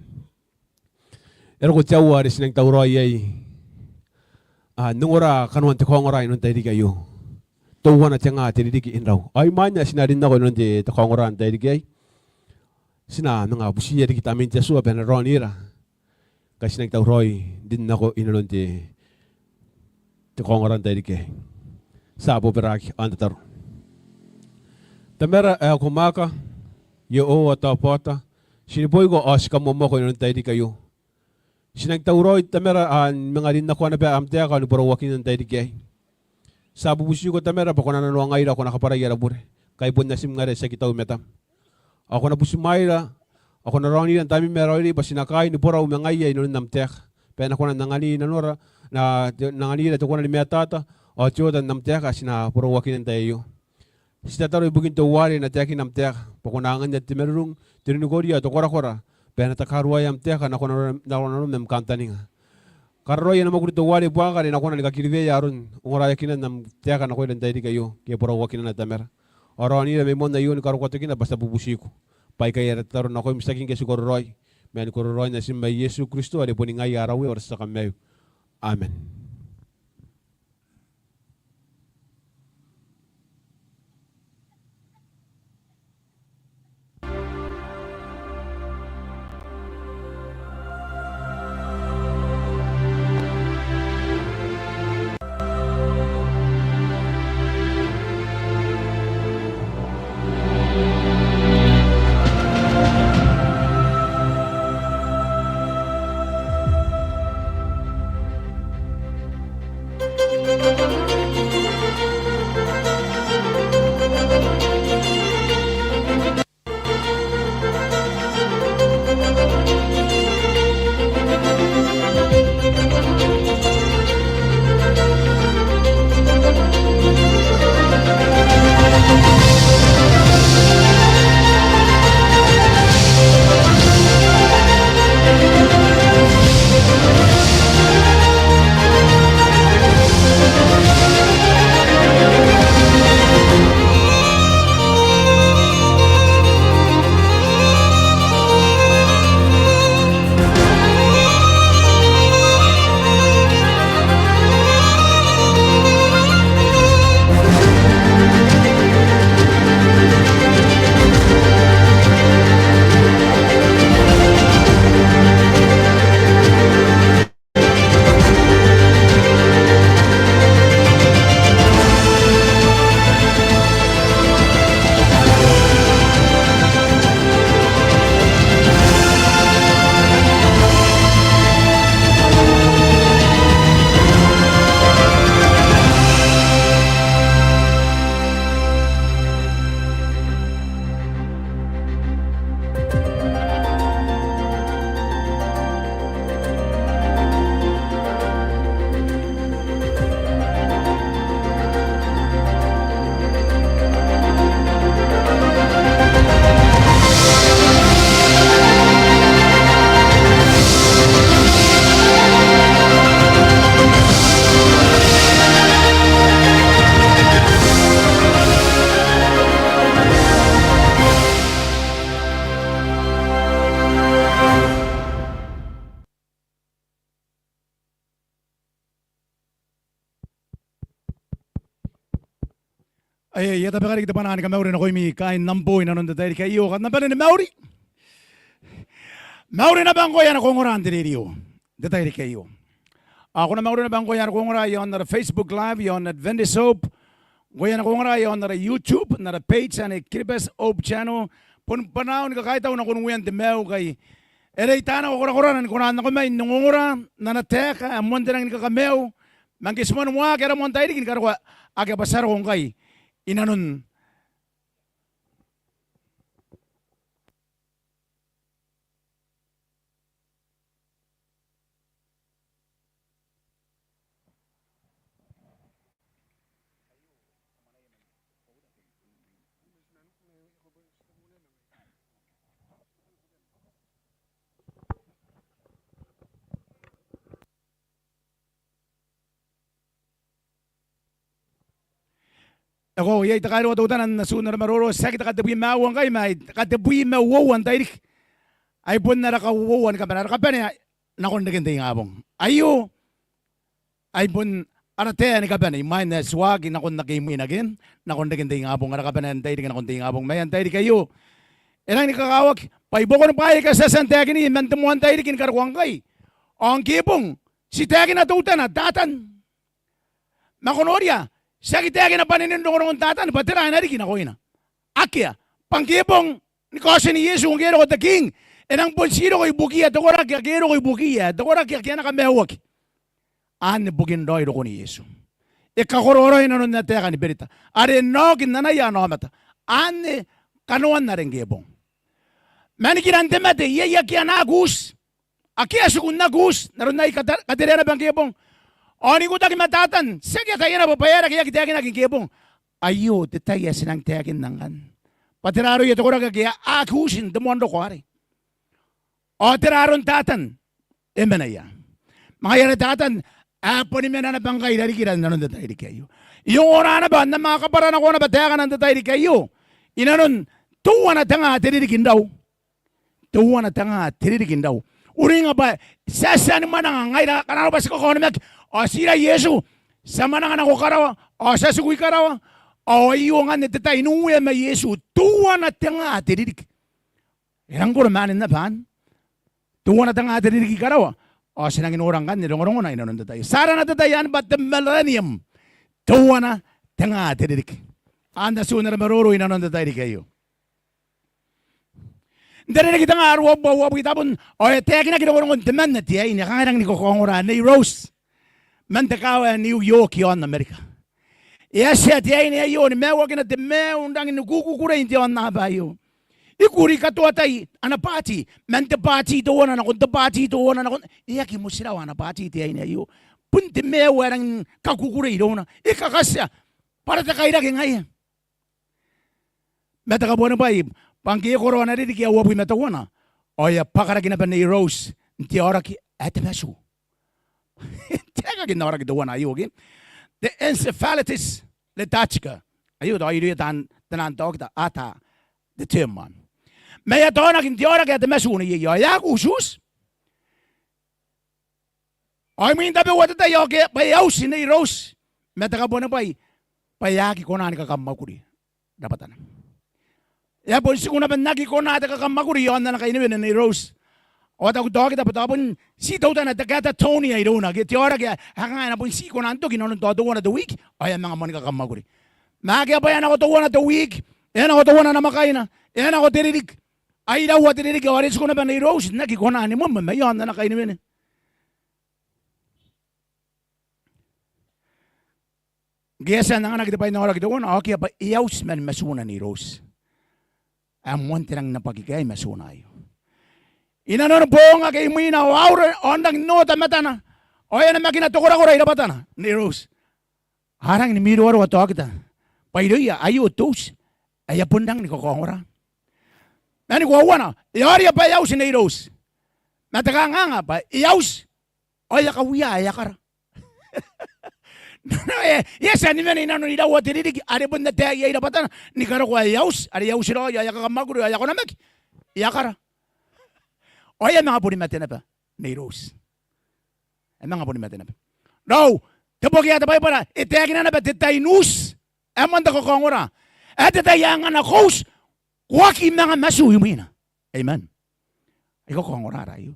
Ero ko tiawa re sinang tauroy ay nungora kanuan te kongora inon taidi kayo. Tuwa na tianga te ririki inraw. Ay manya sinarin na ko inon te kongora taidi kay. Sina nga busiya di kita min tiasua pena ronira. Kasi sinang tauroy din na ko inon te kongora taidi kay. Sabo peraki antatar. Tamera kumaka yo ata pota. Siniboy ko aska mo ko inon taidi kayo. Sinagtauroy tamera mga rin na kuha na ba amtea ka Borau wakin ng tayo kay. Sa bubusi ko tamera pa ko na nanuangay ako nakaparaya na bure. Kay bon nasim nga rin sa kita umetam. Ako na busimayra, ako na rongi ng tami meroy pa sinakay ni Borau mangaya inon namtek. Pena ko na nangani nanora na nangani na to ko na limetata o tiyotan namtek sina Borau wakin ng tayo. Sita taroy bugin to wari na teki namtek. Pakunangan niya timerung tirinugorya to kora. Pena takarua yam teka na kono mem kantaninga. Karro yana magrito wali buanga ni nakona nikakirive yarun ungora yakina nam teka na koilan taidi kayo ke Borau wakina na tamera. Orani na memon na yun karo kwatukina basta bubusiku. Pai kaya taron na koy mistakin ke sigororoy. Men kororoy na simba Yesu Kristo ade poni ngai arawi or sa kamay. Amen. Ay, yata pekari kita panahani ka Mauri na koy mi kain namboy na nonda tayo kayo kat na ni Mauri. Mauri na bangko yan ako ngoran diriyo. Detail kayo. Ako na Mauri na bangko yan ako ngoran yon na Facebook Live yon na Adventist Hope. Goyan ako ngoran yon na YouTube na page na Kribes Hope channel. Pun panahon ka kahit ako na kununguyan di Mau kay eray tana ko koran kunan na ko may nungura na nateka amon din ang kakameo. Mangkismon mo kaya mo tayo kin karwa aga pasar ko kay inanon Ako yay takaro tutan na sunar maroro sakit katabi mawang kay may katabi mawawan tayrik. Ay pun na rakawawan ka pa na nakon na ganda yung abong. Ayo ay pun arate ni ka pa na may na swag nakon na game in again. Nakon na ganda yung abong ara ka pa na tayrik nakon yung abong may tayrik kayo. Erang ni kakawak paiboko na pay ka sa santakin ni mantemuan tayrik kin karwang kay. Ang kipong si takin na tutan na datan. Makonoria Sakit yake na paninindong ng tatan, patira na rin kinako ina. Akya, pangkipong ni kasi ni Yesu ang gero ko the king. Enang ponsiro ko ibukiya, dokora kya gero ko ibukiya, dokora kya kya nakamehawak. An bugin doy ko ni Yesu. Ikakororo ina nun nateka ni Berita. Are nogin na ya no mata. An kanuan na rin gebong. Manikiran temate, iya kya nagus. Akya sukun nagus, naron na ikatirera bang gebong. Oni ko taki matatan, sige tayo na papayara kaya kita naging kebong. Ayo, detaya sinang tayakin nangan. Patiraro ito ko kaya akusin demondo ko ari. O tiraron tatan, emanaya. Mga yara tatan, apo ni mena na bangkay dari kiran nanon detay di kayo. Yung ora na ba na mga kaparan ako na batayakan ng detay di kayo. Inanon, tuwa na tanga tiririkin daw. Tuwa na tanga tiririkin daw. Uri nga ba, sasaan man ang ngay na kanaro ba sa kukonomek, o sila Yesu, sama na nga nako karawa, o sa sugoy karawa, o iyo nga neteta, inuwi ma Yesu, tuwa na tanga atiririk. Irang ko naman na ban, tuwa na tanga atiririk karawa, o sinang inurang kan, nilong na inanon tayo. Sara na tatayan, but the millennium, tuwa na tanga atiririk. Anda sooner maruro inanon tayo kayo. Dari na kita nga arwab kita pun, o teki na kita ko ng teman na tiya, inakarang ni kokongora, ni Rose. Mantakawa New York yon Amerika. Yes, tiya ini yon, mewa kina te undang nukukukura inti yon na bayo. Ikuri katua tay, anapati, mente pati to wana nakon, pati to wana nakon. Iya ki musira wana pati tiya ini yon. Punti mewa rang kakukura idona. Ikakasya, para takaira kengaya. Metakabuana bay. Pangki korona rin kaya wabu metawana. Oya pakara kina pa ni Rose. Nti ora ki etemesu. Teka kina ora kita wana ayo okay. The encephalitis letachka. Ayo do ayo tanan tok ta ata the term man. Maya tona kinti ora ki etemesu ni yo ya kusus. I mean tabe wata ta yo ke pa yaus ni Rose. Metaka bona pai. Payaki konani ka kamakuri. Dapatan. Ya polisi kuna ben nagi kona ta kamakuri yon na kainin ni Rose. O ta ko kita patapon si tawta na takata Tony ay rona get yora kaya hanga na pon si kona anto kinon to one of the week ay mga man ka kamakuri. Magi pa yan ako to one of the week. Yan ako to one na makaina. Yan ako tiririk. Ay daw wa tiririk waris kuna ben ni Rose nagi kona ni mo mayon na kainin. Gesa na nga kita pa na ora kita wona okay pa iyaus man masuna ni Rose. Amon tirang napagigay masunayo. Inanon po nga kay mo na waura ondang nota matana. O yan ang makinatokora ko rin patana ni Rose. Harang ni Miro waro ato kita. Paidoya ayo tos. Ay pundang ni kokongora. Nani ko wana. Iari pa yaus ni Rose. Matakanga pa yaus. O ya kawiya ya kara. Yes, ani men ina no ida wati ririki are bunda te ya ida patana ni karo ko yaus are yaus ro ya ka maguru ya ko namek ya kara oya mga puri matena pa ni Rose mga puri matena pa no tepogi ata bay para itegi na ba tetainus amanda ko kongora ate tayangan na kos kwaki mga masu yumina amen iko kongora rayo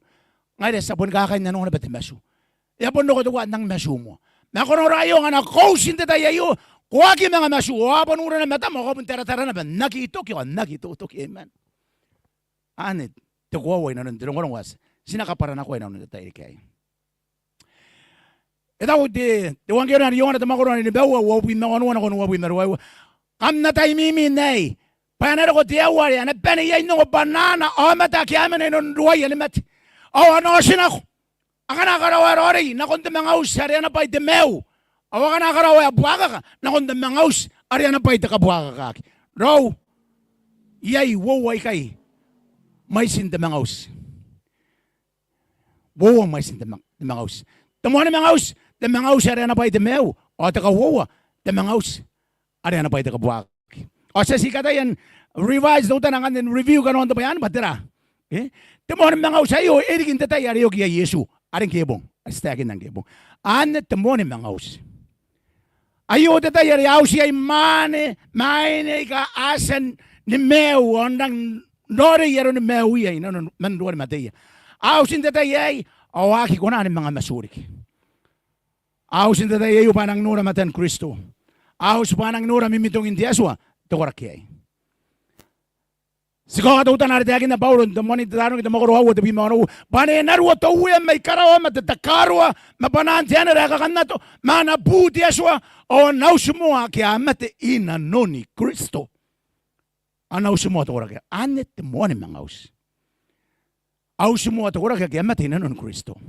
ngai sa pun ka kanya no na ba masu ya pun ko to nang masu mo Nakonorayo nga na kausin te tayo kuwagi mga masuwa panura na mata mo ko tera-tera na ba nakitok yun nakitutok amen anit te kuwaway na nun tirong was sinakaparan ako na nun tayo kay ito di wang kaya na yung na tamakuro na nibawa wawin na ano ko wawin na ruwa kam na tayo miminay panero ko tiyawari na peniyay nung banana o mata kiyaman na nun ruwa yan mati o ano sinako Aka nakarawarori, nakonde mangaus, ariana pa ite meu. Awa ka nakarawa, buwaka ka, nakonde mangaus, ariana pa ite kabuwaka ka. Raw, yay, waway kay, may sinte mangaus. Wawa may sinte mangaus. Tumuha ni mangaus, ariana pa ite meu. O taka wawa, te mangaus, Ari na pa ito kabuak. O sa sikata yan, revise daw tanang and review ka noon ito ba yan? Batira. Temon mga usayo, erikin tatay, ari yoki ya Yesu. Aring kebong. Astakin ng kebong. Ane temon mga us. Ayo tatay, ari ausi ay mane ka asan ni meu, ondang nore yaro ni meu iya, inanon manduan mataya. Ausin tatay ay, awaki ko na mga masurik. Ausin tatay ay upanang nura matan Kristo. Aus panang nura mimitong intiaswa, tokorakyay. Siko katutan na rin na Paulo, damoni tanong kita makoro hawa tabi mga bane narwa tawuya may karawa matatakarwa mapanantiyan na rakakan to manabuti aswa o nausumuha kaya mate inanon ni Kristo. Nausumuha tokorakyay. Anet mo ni mga aus. Ausumuha tokorakyay kaya mate inanon Kristo.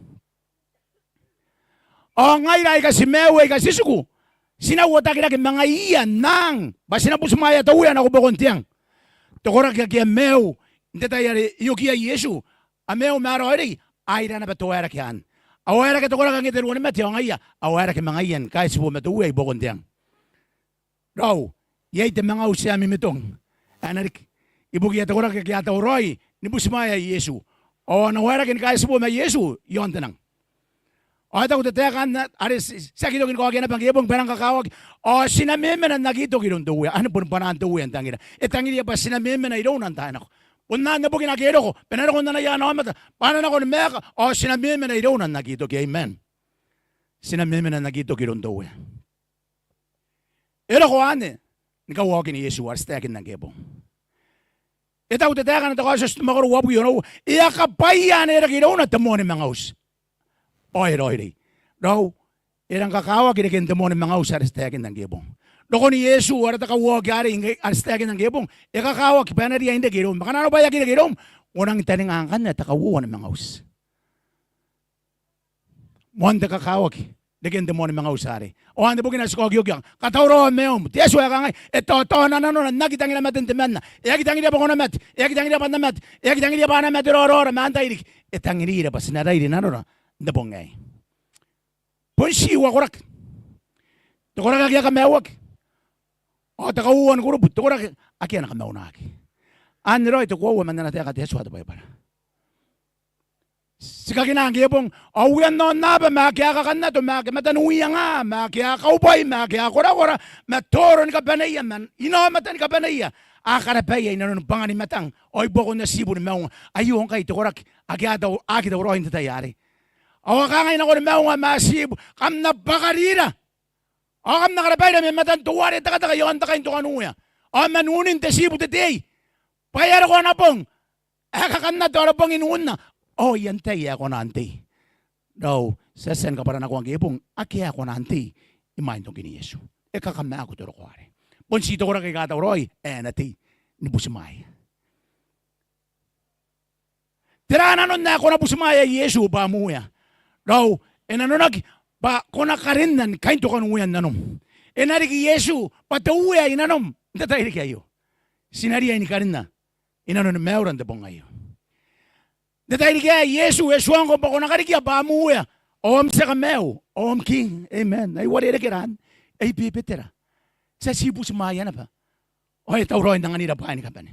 O ngay kasi mewe kasi suku. Sinawata kira mga iyan nang basina po sumaya tawuyan ako bakontiyang. Tokora kaya meu hindi tayo yuki ya Yesu. Ameu maro eri aira na batuwera kiyan. Awera ka tokora kang iteruan mati ang iya. Awera ka mga iyan kahit sipo matuway bakontiyang. Raw, yay te mga usya mimitong. Anarik ibugi ya tokora kaya tawroy ni po sumaya Yesu. O nawera kin kahit sipo ma Yesu yon tanang. O ito ko tatekan na, sa kitogin ko agyan na pangyabong parang kakawag, o sinameme na nagito kirong duwe, ano po panaan duwe ang tangira. E tangira pa sinameme na iraw ng tahan ako. Punan na po kinakiro ko, pinaro ko na yan ako mata, paano na ko ni meka, o sinameme na iraw ng nagito ki, amen. Sinameme na nagito kirong duwe. Ito ko ane, nikawagin ni Yesu, arstekin ng kebong. Ito ko tatekan na ito ko sa tumakaro wapu yun, iyakapayan na iraw na tamo ni mga us. Oy. Daw, irang kakawa kinikin mo ng mga usar stekin ng gibong. Doko ni Yesu, wala ta kawag yari stekin ng gibong. Ikakawa, kipana riya hindi gibong. Baka na ba yung gibong? Unang taningangan na takawuan ng mga us. Muanda kakawag, dikin mo ng mga usari. O ando po kinaskog yung katawro meom. Yesu ya kangay, ito na nakitangin na matintiman na. Iakitangin na pa ko namat, iakitangin na pa namat, iakitangin na pa namat, rorora, mantay, itangin na pa sinaray din na Nabongay. Ponsi wakorak. Tokorak kaya kamewak. O takauan ko rup. Tokorak aki na kamewnak. Anro ito ko man na natin kateso ato pa para. Sikakinang gipong awian no naba makia ka na to matanuya nga makia kaubay makia kora matoron ka banaya man inomatan ka banaya. Akara pa yan nanon pangani matang. Oy boko na sibo ni maung ayong kay tokorak aki daw rohin tatayari. Awa ka ngayon ako na mga masib, kam na bakarira. O kam na karapay na may matantuwan, taka yon takayin to kanuya. O manunin te sibo te tey. Payara ko na pong, kakam na to na pong inuun na. O yan tay ako na antay. Daw, sasen ka para na ko ang gipong, aki ako na antay. Imayin tong kini Yesu. Kakam na ako to rokwari. Ponsito ko na kay kataw roy, nati, nibusimay. Tiranan nun na ako na busimaya Yesu pa muya. Daw, enanonag, pa konakarinnan, kain to kanuyan nanom. Enari ki Yesu, patauya inanom, tatay kayo. Sinariya ni karinna, inanon meuran de bongayo. Tatay kaya Yesu, Yesuan ko pa konakarikia pa amuya. Om sa kameo, om king, amen. Ay wari kiran, ay pipitira. Sa sibu sumaya na pa. Oy, tauroy ng anira pa ni kapane.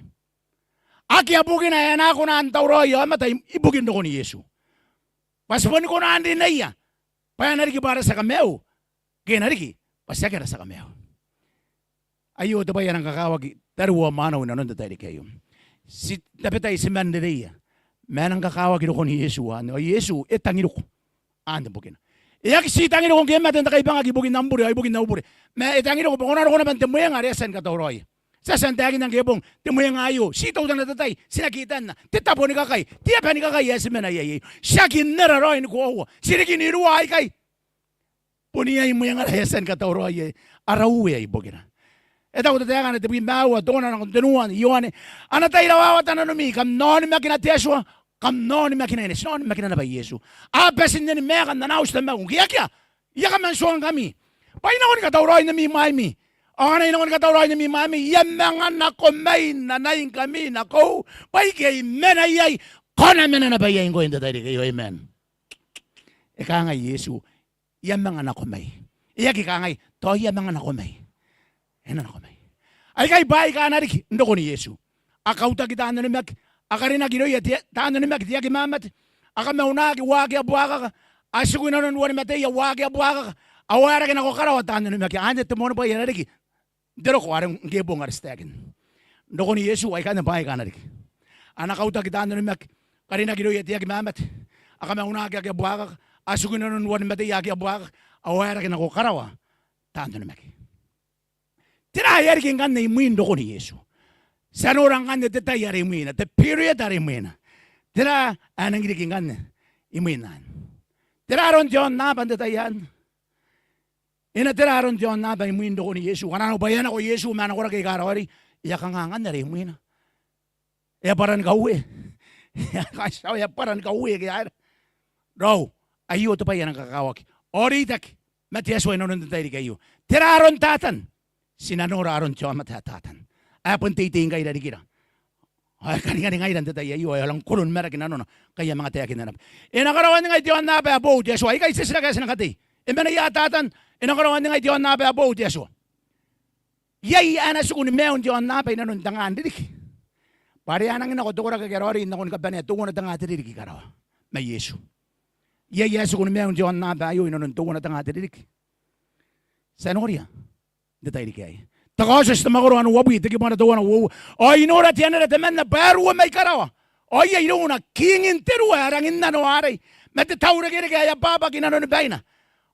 Aki abugin na yan ako na ang tauroy, matay, ibugin do ko ni Yesu. Paspon ko na andin na iya. Paya nariki para sa kameo. Kaya nariki, pasya kira sa kameo. Ayo, ito ba yan ang kakawag? Tarwa manaw na nun tatay kayo. Dapat tayo si Mandaria. Man ang kakawag ko ni Yesu. O Yesu, etangin ko. Ando bugin. Iyak si tangin ko kaya matan takay bang agibugin namburi, ay bugin namburi. May etangin ko, kung ano ko naman temuyang aresan katoroy. Sa santagin ng gibong, timuyang ayo, sitaw na natatay, sinakitan na, titapo ni kakay, tiyapan ni kakay, yes man ay, siyakin nararoy ni kuwa, sirikin ni ruway kay. Puniyay mo yung arayasan katoroy, arawi ay bugina. Ito ko tatayakan na tibigin bawa, doon na kontinuan, iyon eh. Anatay rawawatan na numi, kam noon ni makinatiyaswa, kam noon ni makinainis, noon ni makinanabay Yesu. Abesin na ni mekan, nanaus na mekan, kaya, iya man suwang kami. Painakon katoroy na mi maimi. Ang anay naman katawray na mi mami, yan mga nakomay, nanayin kami, nako, pay kay menayay, kona menanabayayin ko yung tatay kayo, amen. Ika nga Yesu, yan mga nakomay. Iyak ika nga, to yan mga nakomay. Enan ako may. Ay kay bay ka narik ndoko ni Yesu. Akauta kita ano nimak akarina giro ya ta ano nimak dia kimamat. Aka mauna ki wagi abuaka. Asuko na non wani mate ya wagi abuaka. Awara ka nako karawa ta ano nimak ande tumono pa ya narik. Dero ko arang gebong arstagin. Ndoko ni Yesu ay kana bay ka narik. Anakauta kita ano nimak karina giro ya dia kimamat. Aka mauna ki abuaka. Asuko na non wani mate ya ki abuaka. Awara ka nako karawa ta ano nimak. Tira yari kingan na imuin doko ni Yesu. Sa orang kan teta yari imuin. The period yari imuin. Tira anang gini kingan na imuinan. Tira aron John na teta yan. Ina tira aron John na imuin doko ni Yesu. Kanano bayan ako Yesu man ako kay karawari. Iya kangangan na rin imuin. Iya paran kauwi. Iya paran kauwi kaya. Raw ayo to pa yan ang kakawak. Oritak matiaswa ino nung tayo kayo. Tira aron tatan. Sinanora aron John matatatan. Apun titing kay dari kira. Ay kani ngay dan tatay ayo ay lang kulon mera kinano na kaya mga tayo kinanap. Inakarawan ngay John na ba abo Yesu ay kay sisira kasi nakati. Imena yatatan inakarawan ngay John na ba abo Yesu. Yay ana sukun meon John na ba nanon tangan didik. Pare anang nako tukura ka kerori nakon ka bane tungo na tanga didik karawa. May Yesu. Yay sukun meon John na ba ayo nanon tungo na tanga didik. Sanoria. Detay di kaya. Takoses na makoro ano wabi tiki mana tawana wo. Ay inora tiana na temen na baru may karawa. Ay ino na kingin teru arangin na no aray. Mete taura kaya kaya baba kinano ni baina.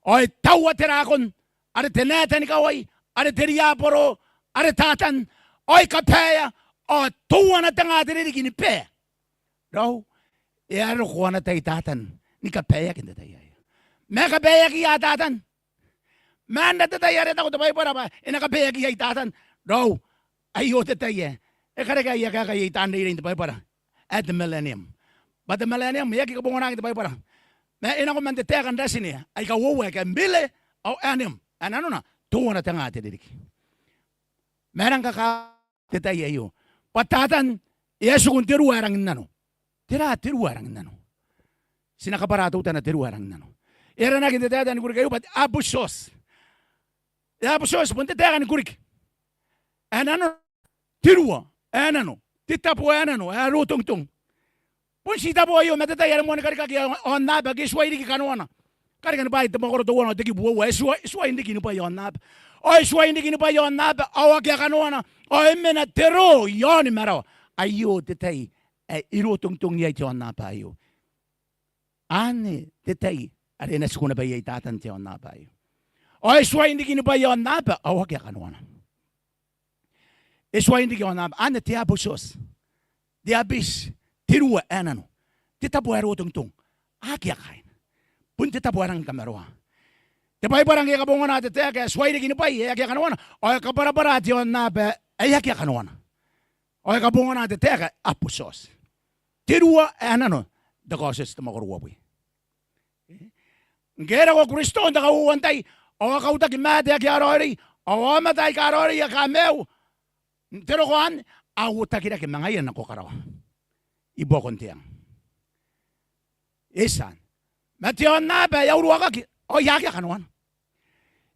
Ay tawa terakon. Are teneta ni kaway. Are teriaporo. Are tatan. Ay kapaya. Ay tuwa na tanga tiri kini pe. Raw. Ero kuwa na tay tatan. Ni kapaya kinda tayo. Me kapaya kiya tatan. Man na tatayari ako tabay para ba inakabaya kaya itatan raw ayo tataya kare kaya kaya itan rin tabay para at the millennium but the millennium yaki ko bungo na tabay para na ina ko man tatakan dasini ay kawowe ka mbile o anim ano na tuwa na tanga tidik merang kaka tataya yo patatan Yesu kun tiru arang nano tiru arang nano sinakaparato ta na tiru arang nano era na kintatatan ko kayo but abusos. Ya pessoas ponte terra ni kurik. Anano tirua, anano. Titapo anano, aro tung tung. Pun si tapo ayo meta tayar mo karika ki on na ba ki swai ki kanwana. Karika ni bai tamo ko to wono tiki buwa swai ndi ki ni pa yon na. Oi swai ndi ki ni pa yon na ba awa ki kanwana. Oi mena tero yon mero. Ayo tetai iro tung tung ye yon na pa ayo. Ane tetai arena skuna ba ye tatan yon na pa ayo. Oy swai hindi kini ba yon naba awag ya kanwana. Swai hindi kini naba ane tiabusos. Diabis tirua anano. Titabuero tung tung. Agya kain. Pun titabuarang kamerwa. Tipay barang ya kabungan natin kaya swai hindi kini ba ya kanwana. Oy kabara yon naba ayak ya kanwana. Oy kabungan natin kaya apusos. Tirua anano. Dakoses tumakurwawi. Ngera ko Kristo ndakauwantay. O kau tak mati ya kiarori, o matai karori ya kameu. Pero kuan, aku tak kira kemangayan ako karawa. Ibo kontiang. Isan. Mation na ba ya uruwa ka o yaki kanuan.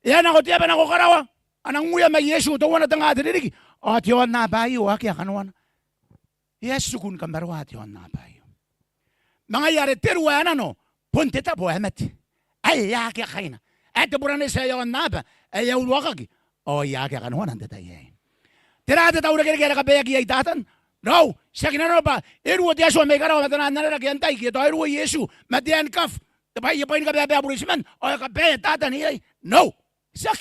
Yan ako tiya ba nako karawa. Anang nguya may Yesu to wana tanga dirigi. O tion na ba yu aki kanuan. Yesu kun kamarwa tion na ba yu. Mga yare tiruwa no, punte ta po emet. Ay yaki kaina. Ate burane sa yon naba ay ulwakag o yaki kanuan anda tayo. Tira ta ura kaya kabaya kiya itatan. No, sa kinano ba iru ti Yesu may karaw matanan na kaya antay kito iru Yesu matian kaf. Tapay yapain kabaya burisman o kabaya tatan iyay. No. Sak.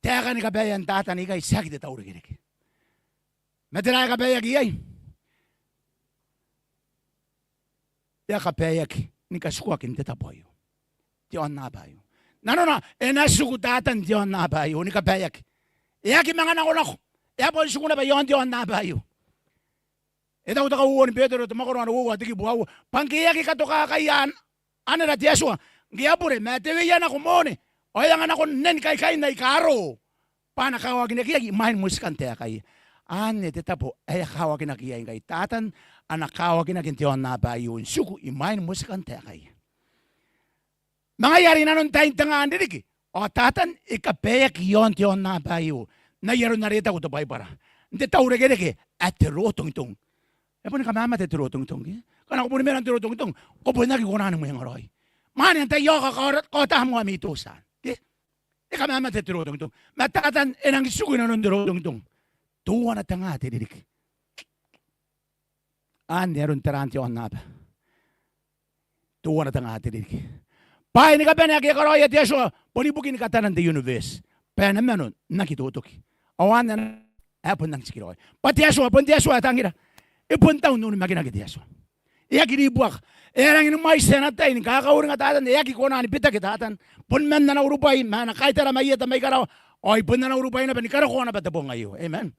Teka ni kabaya tatan ikay sak ta ura kaya. Matira kabaya kiyay. Ya kabaya ni kaskuakin tetapoyo. Diyon na bayo. Nano na, enasugutatan diyon na bayo, ni kabayak. Iyaki mga nakulak, iyapo sugo na ba yon diyon na bayo. Ito ko takauwa ni Pedro, tumakuro na uwa, tiki buhawa. Pangkiyaki ka to kakayan, ano na tiyaswa, ngiyapure, matiwiyan ako mone. O yang ako nen kay na ikaro. Panakawagin na kiyay, imahin muskan tiya kay. Ane, titapo, ay kawagin na kiyay kay tatan, anakawagin na kintiyon na bayo, sugo, imahin muskan tiya kay. Mga yari na nun tayong tangaan dinig. O tatan ikapeyak yon tion na bayo. Na yaro narita ko to bay para. Hindi taure gereke at rotong tong. E pun kamama te rotong tong. Kana ko pun meron rotong tong. Ko pun nagi kunan mo yang roy. Mani ante yo ka kota mo amitusan. E kamama te rotong tong. Matatan enang sugo na non rotong tong. Tuwa na tanga te dirik. Neron teranti on naba. Tuwa na tanga te dirik. Pai ni kapene ke karoya te so poni bukin katanan the universe. Pena menon nakitutok. Awan na apun nang sikiroy. Pati aso atangira. Ipun taon nun magina ke aso. Iya kiri buak. Erang inu mai senata ini kakauring atatan iya ki kona ni pita kitatan. Pun men na urupai mana kaitara mai eta mai karaw. Oi pun na urupai na panikara kona patapong ayo. Amen.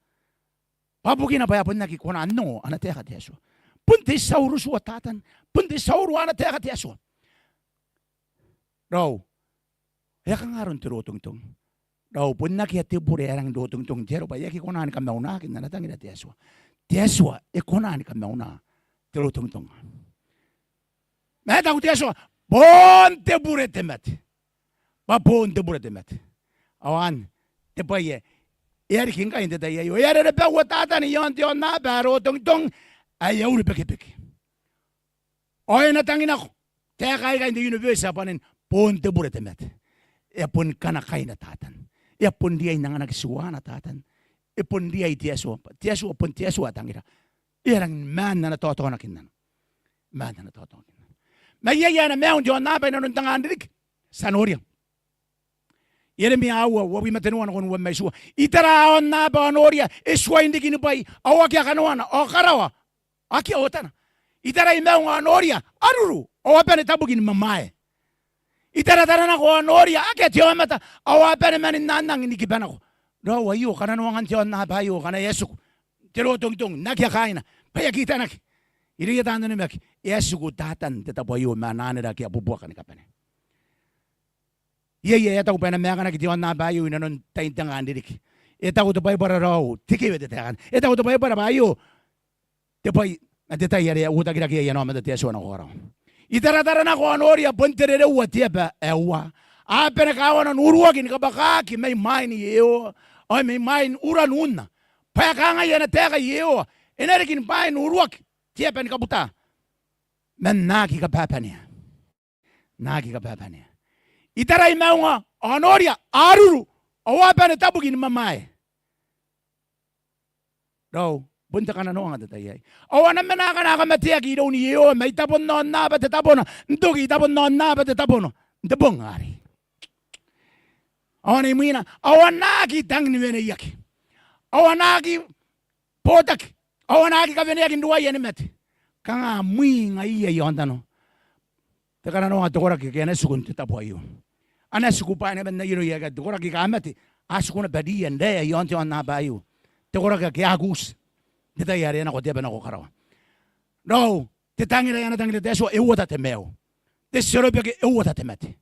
Pabukin apa ya pun naki kona anno anateka te aso. Pun te sauru suatatan. Pun te sauru anateka te aso. Raw. Ya kang aron tirotong-tong. Raw pun nakihati pure erang dotong-tong jero pa yaki konan ka mauna kin nanatang ina tiaswa. Tiaswa e konan ka mauna tirotong-tong. Meta ku tiaswa bonte pure temat. Pa bonte pure temat. Awan te pa ye. Eri kin ka inte ta ye yo. Eri re pa watata ni yon tion na baro tong-tong ayaw ri peke-peke. Oy natangin ako. Te kai ka in the universe apanin ponte pure temat. Epun kana kay na tatan. Epun dia nang nagsuwa na tatan. Epun dia tiaso. Tiaso pun tiaso atangira. Irang man na natoto na kinan. Man na natoto na kinan. Mayaya na meon John na pa na nung tangan dirik. Sanoria. Yere mi awa wabi matenuan kon wam maisua. Itara on na pa anoria. Iswa hindi kinupay. Awa kya kanuana. O karawa. Aki otana. Itara imeon anoria. Aruru. Awa pa ni tabugin mamae. Itara-tara na ko anoria ake tiyo mata awa pere manin nanang ini kibana ko do wayo kana no ngan tiyo na bayo kana yesu tiro tong nakya kaina paya kita nak iri kita ando mek yesu ko tatan teta boyo manane da kya bubuwa kan kapane ye eta ko pena meka nak tiyo na bayo inanon taintang andirik eta ko to bay para raw tiki wede takan eta ko to bay para bayo te boy adeta yare uta kira kya no mata tiyo na ko raw Itara-tara na ko anoria ponterere uatia pa ewa. Apena kawana nuruakin kabakaki may main yeo. Ay may main uranuna. Paya kanga yana teka yeo. Enerikin pain uruak. Tia pen kabuta. Men naki kapapania. Naki kapapania. Itara imaunga anoria aruru. Awapena tabugin mamay. Daw. Bunta ka na noong at tatayay. Awa naman nakamatiyak ilaw ni iyo. May tapon noon na ba't tapon. Ndugi tapon noon na ba't tapon. Ndabong ari. Awa na imina. Awa naki tang ni veneyak. Awa naki potak. Awa naki ka veneyak induwa yan imet. Kanga mui nga iya yon tano. Taka na noong at tukura kikaya na sukun titapo ayo. Ana sukupa na ben na yun yagat. Tukura kikamati. Asukuna badiyan. Daya yon tiyon na bayo. Tukura kikaya agus. Dita yari na ko tiya na ko karawa. No, titangira yana tangira teso ewota temeo. Desero peke ewota temati.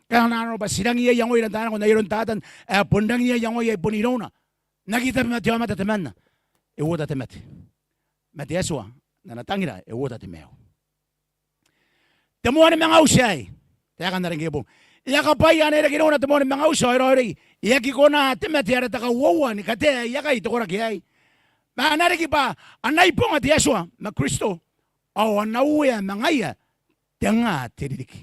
Kaya na ba silang iya yangoy na tanan ko na iron tatan pundang iya yangoy ay punirona. Nakita pa tiyo mata teman na ewota temati. Matiaswa na natangira ewota temeo. Temuan mga usay. Kaya kan na rin kibong. Iya kapay yana rin kinuna temuan mga usay rori. Iya kikona temati ara takawawa ni kate iya kay tukura kiyay. Maanari kipa anay pong at Yesua na Kristo o anauya mangaya tanga tiridik.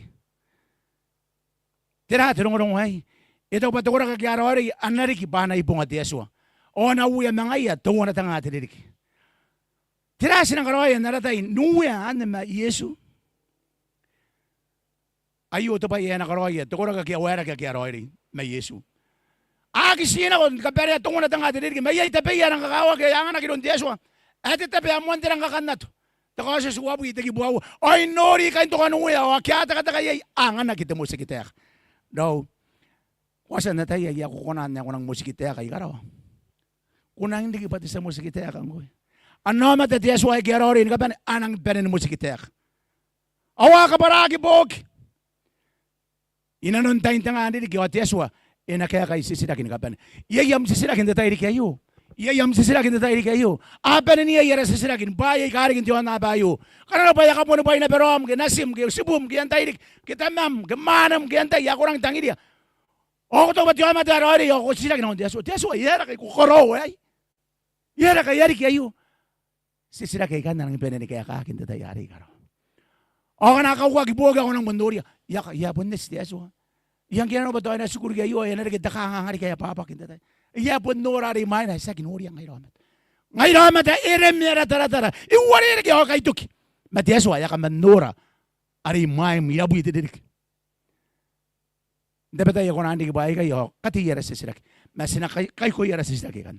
Tira tirong hay. Ito pa tukura kagyarori anari kipa anay pong at Yesua o anauya mangaya tungo na tanga tiridik. Tira sinang karoya naratay nuya anama Yesu. Ayo to pa iyan na karoya tukura kagyawara kagyarori may Yesu. Sina ko kapere tungo na tanga diri may itape yan ang kakawa kaya nga nakiron Yesua. At itape amon din ang kakanat. Taka sa suwabu itagi buhaw. Ay nori kain to kanuya o kaya taka yay angan nakita mo sikitek. Daw. Wasa na tayo ya kukunan niya ko ng musikitek kay karaw. Kunang hindi pati sa musikitek ang ko. Ano mata Yesua ay kiyarorin kapan anang peren musikitek. Awa ka paragi bog. Inanon tayo tanga diri kiwa Yesua. Ena kaya kay sisilakin kapan. Iyayam sisilakin da tayo kayo. Iyayam sisilakin da tayo kayo. Apan niya yara sisilakin. Bayay karikin tiyo na bayo. Karena baya ka muna bay na berom. Nasim, sibum, kiyan tayo. Kita mam, gemanam, kiyan tayo. Ako rang tangi dia. O to ba tiyo matarori o ko sila ginaon Teso. Teso yera kay kukoro ay. Yera kay yari kayo. Sisira kay kan nang pene ni kaya kakin tatayari karo. O kana kawa gibuga ko ng mundoria. Ya bundes Teso. Yang kinano ba to na siguro kayo ay na kita kangangari kaya papa kin tatay. Ya bunora ri mai na sa kinuria ngayon. Ngayon mata iremera tara. Iwari ri kayo kay tuki. Mateso ya ka manora. Ari mai mi abu itidik. Dapat tayo kung nandi kibahay kayo, kati yara sa sila. Masina kay ko yara sa sila kan.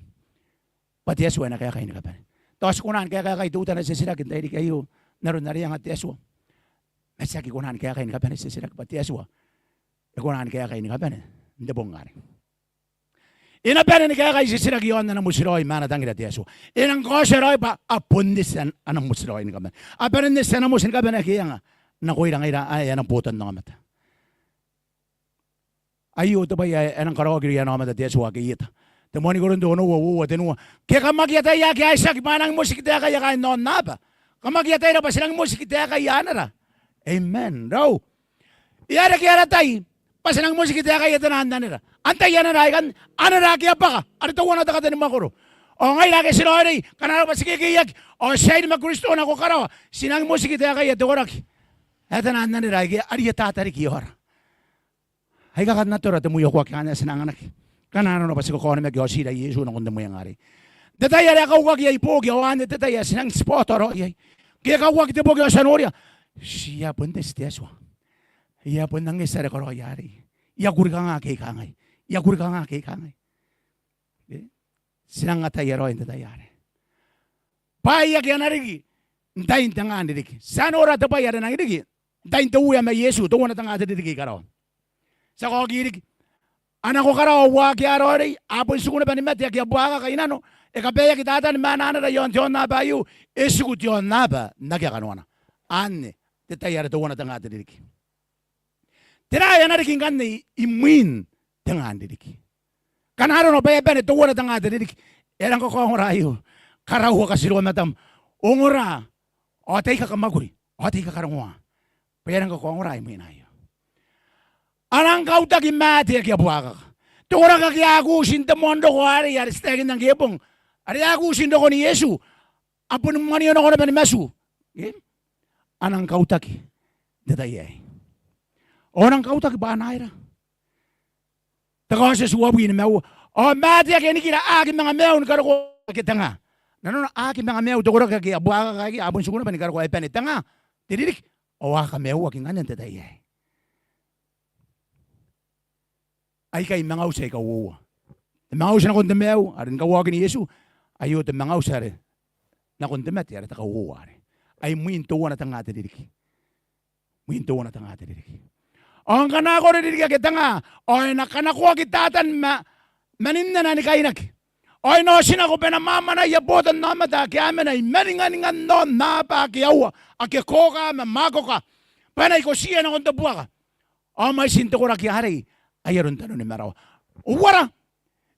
Pati aswa na kaya kayo nakapan. Tapos kung nandi kaya kayo tuta na sa sila, kaya kayo naroon na rin ang ati aswa. Masaki kung nandi kaya kayo nakapan sa sila, pati aswa. Kung nandi kaya kayo nakapan, hindi bong nga rin. Inapan ni kaya kayo sa sila kiyon na ng musiroy, manatang iti aswa. Inang ko siroy pa, apundis ang musiroy nakapan. Apundis ang musiroy nakapan na kaya nga, nakuha lang ay anang putan ng mata. Ayo to ba ya anang karawagiri yan naman dati suwa kiyita. Temoni ko rin doon wo tenua. Kaya kamagyatay ya kaya isa manang musik kaya kaya non naba. Kamagyatay na ba silang musik kaya kaya na. Amen. Raw. Iyara kaya tay. Pas silang musik kaya kaya tanan nila. Antay yan na kan anara kaya pa ka. Ano to wana ta ni Makoro. O ngay lagi sila rin kanara pa sige kaya o siya ni magkristo na ko karawa. Sinang musik kaya kaya to korak. Etanan nila kaya ariya tatari kiyora. Hay kakat na tora tumuyo ko kanya sinanganak. Kanano na ba ko kono meg yosi da Yesu na kundi mo yang ari. Detaya ya ka wag yai pogi o ande detaya sinang spotoro yai. Kaya ka wag te pogi o sanoria. Siya punte steswa. Ya pun nang isare ko yari. Ya gurga nga kay kangay. Ya gurga nga kay kangay. Sinang atayero inde tayare. Paya kya narigi. Dain tangan diriki. Sanora ta paya na diriki. Dain tuya ma Yesu to wana tanga diriki karo. Sa ko girig anak ko karaw wa kya rori apon suguna pa ni mati kya buaka kay nano e kabeya kita tan manana da yon na ba yu esugut yon na ba nagya kanwana anne tetayar to wana tanga diriki tiraya na riking kanni imuin tanga diriki kanaro no ba ben to wana tanga diriki erang ko rayo karaw ka silo matam ungura o tay ka kamaguri o tay ka karangwa perang ko ray mo inayo. Anang kau tak imati kaya buaka. Tora ka kaya agusin te mondo ko ari ari stegin ng gepong. Ari agusin do ko ni Yesu. Apon maniyo na ko na ni Mesu. Anang kau tak detayay. Onang kau tak ba naira. Taka sa suwabi ni Mew. O mati kaya ni kira akin mga Mew ni karo ko kita nga. Nanon akin mga Mew tora ka kaya buaka kaya apon suguna pa ni karo ko ay penita nga. Tidirik. O ka Mew aking ganyan detayay. Ay kay mga usay kawawa. Mga usay na kontemew, arin kawagin ni Yesu, ayo te mga usay rin, na kontemet, arin ta kawawa rin. Ay muintuwa na tanga dirik. Muintuwa na tanga dirik. Ang kanako rin dirik kita nga, oy nakanakuha kitatan maninna na ni kainak. Oy no sinako penamama na yabotan na mata, kaya ay maningan non na pa kiyawa, akikoka, mamakoka, panay ko siya na kontebuwa ka. O may sinto ko rakyari, ayaron tanong ni Maraw. Wara!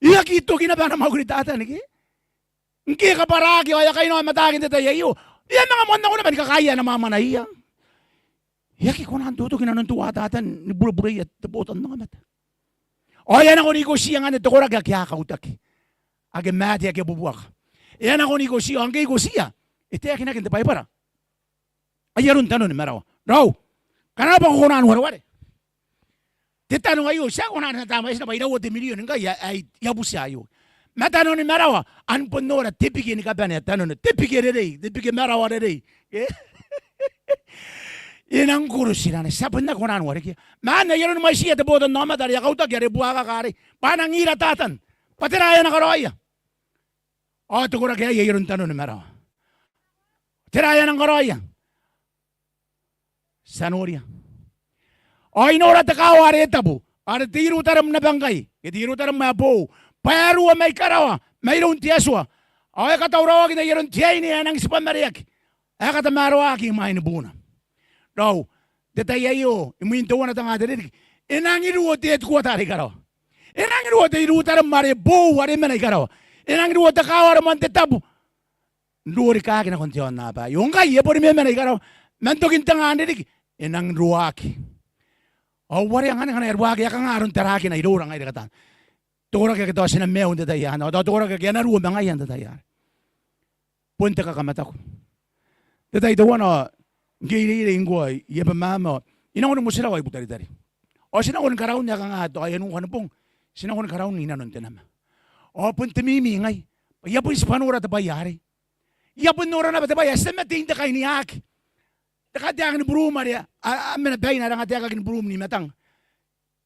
Iya kito kinaba na maguritatan. Hindi ka paragi. Kaya kayo na matagin dito yayo. Iya mga monda ko naman kakaya na mamanayang. Iya ki ko na antuto kinanuntuwa tatan. Ni bulburay at taputan na mata. O yan ako ni ko siya nga nito ko ragak yakautak. Age mati age bubuak. Yan ako ni ko siya. Ang kay ko siya. Ito yakin nakin tapay para. Ayaron tanong ni Maraw. Raw! Kanapa ko kunaan warawari? Titanong ayo, siya kung tama is na may dawo 10 milyon nga ay yabus ayo. Matanong ni Marawa, an punno na tipiki ni kabane tanong na tipiki Marawa rede. Inang guru sila na sa punna kunan wari. Man na yun may siya tebodan na madari kau ta gere buaka kare. Panang ira tatan. Patiraya na karoya. O tukura kaya yun tanong ni Marawa. Tiraya ng karoya. Sanoria. O inora takaw ari tabu. Ari tiru taram na bangkay. Tiru taram mapo. Pero may karawa. Mayroon tiyaswa. O katawrawa kina yun tiyay niya ng sipan mariyak. Katamarawa aking main buna. Raw. Detayayo. Imuintuwa na tanga dirik. Inangiruwa tiyat kuwa tari karawa. Inangiruwa tiru taram maripo. Wari manay karawa. Inangiruwa takaw araman tetabu. Luri kaki na kontiyon na pa. Yung kaya po rin manay karawa. Mantokin tanga dirik. Inang ruwaki. O wari ang anang erwa kaya kang aron teraki na irura ngai katan. Tora kaya kito sina meu nda tayan. O tora kaya na ruwa mga yan nda tayan. Punta ka kamata ko. Tatay daw na gili ingwa yeba mama. Inangon mo sila ko ibutari tari. O sinakon karaon niya kang ato ayan nung kanupong. Sinakon karaon ni inanon tinama. O punta mimi ngai. Yapon ispanura tabayari. Yapon nora na batabaya semating ta kay ni hak. Takatiakin brum Maria, amena bain na takatiakin brum ni matang.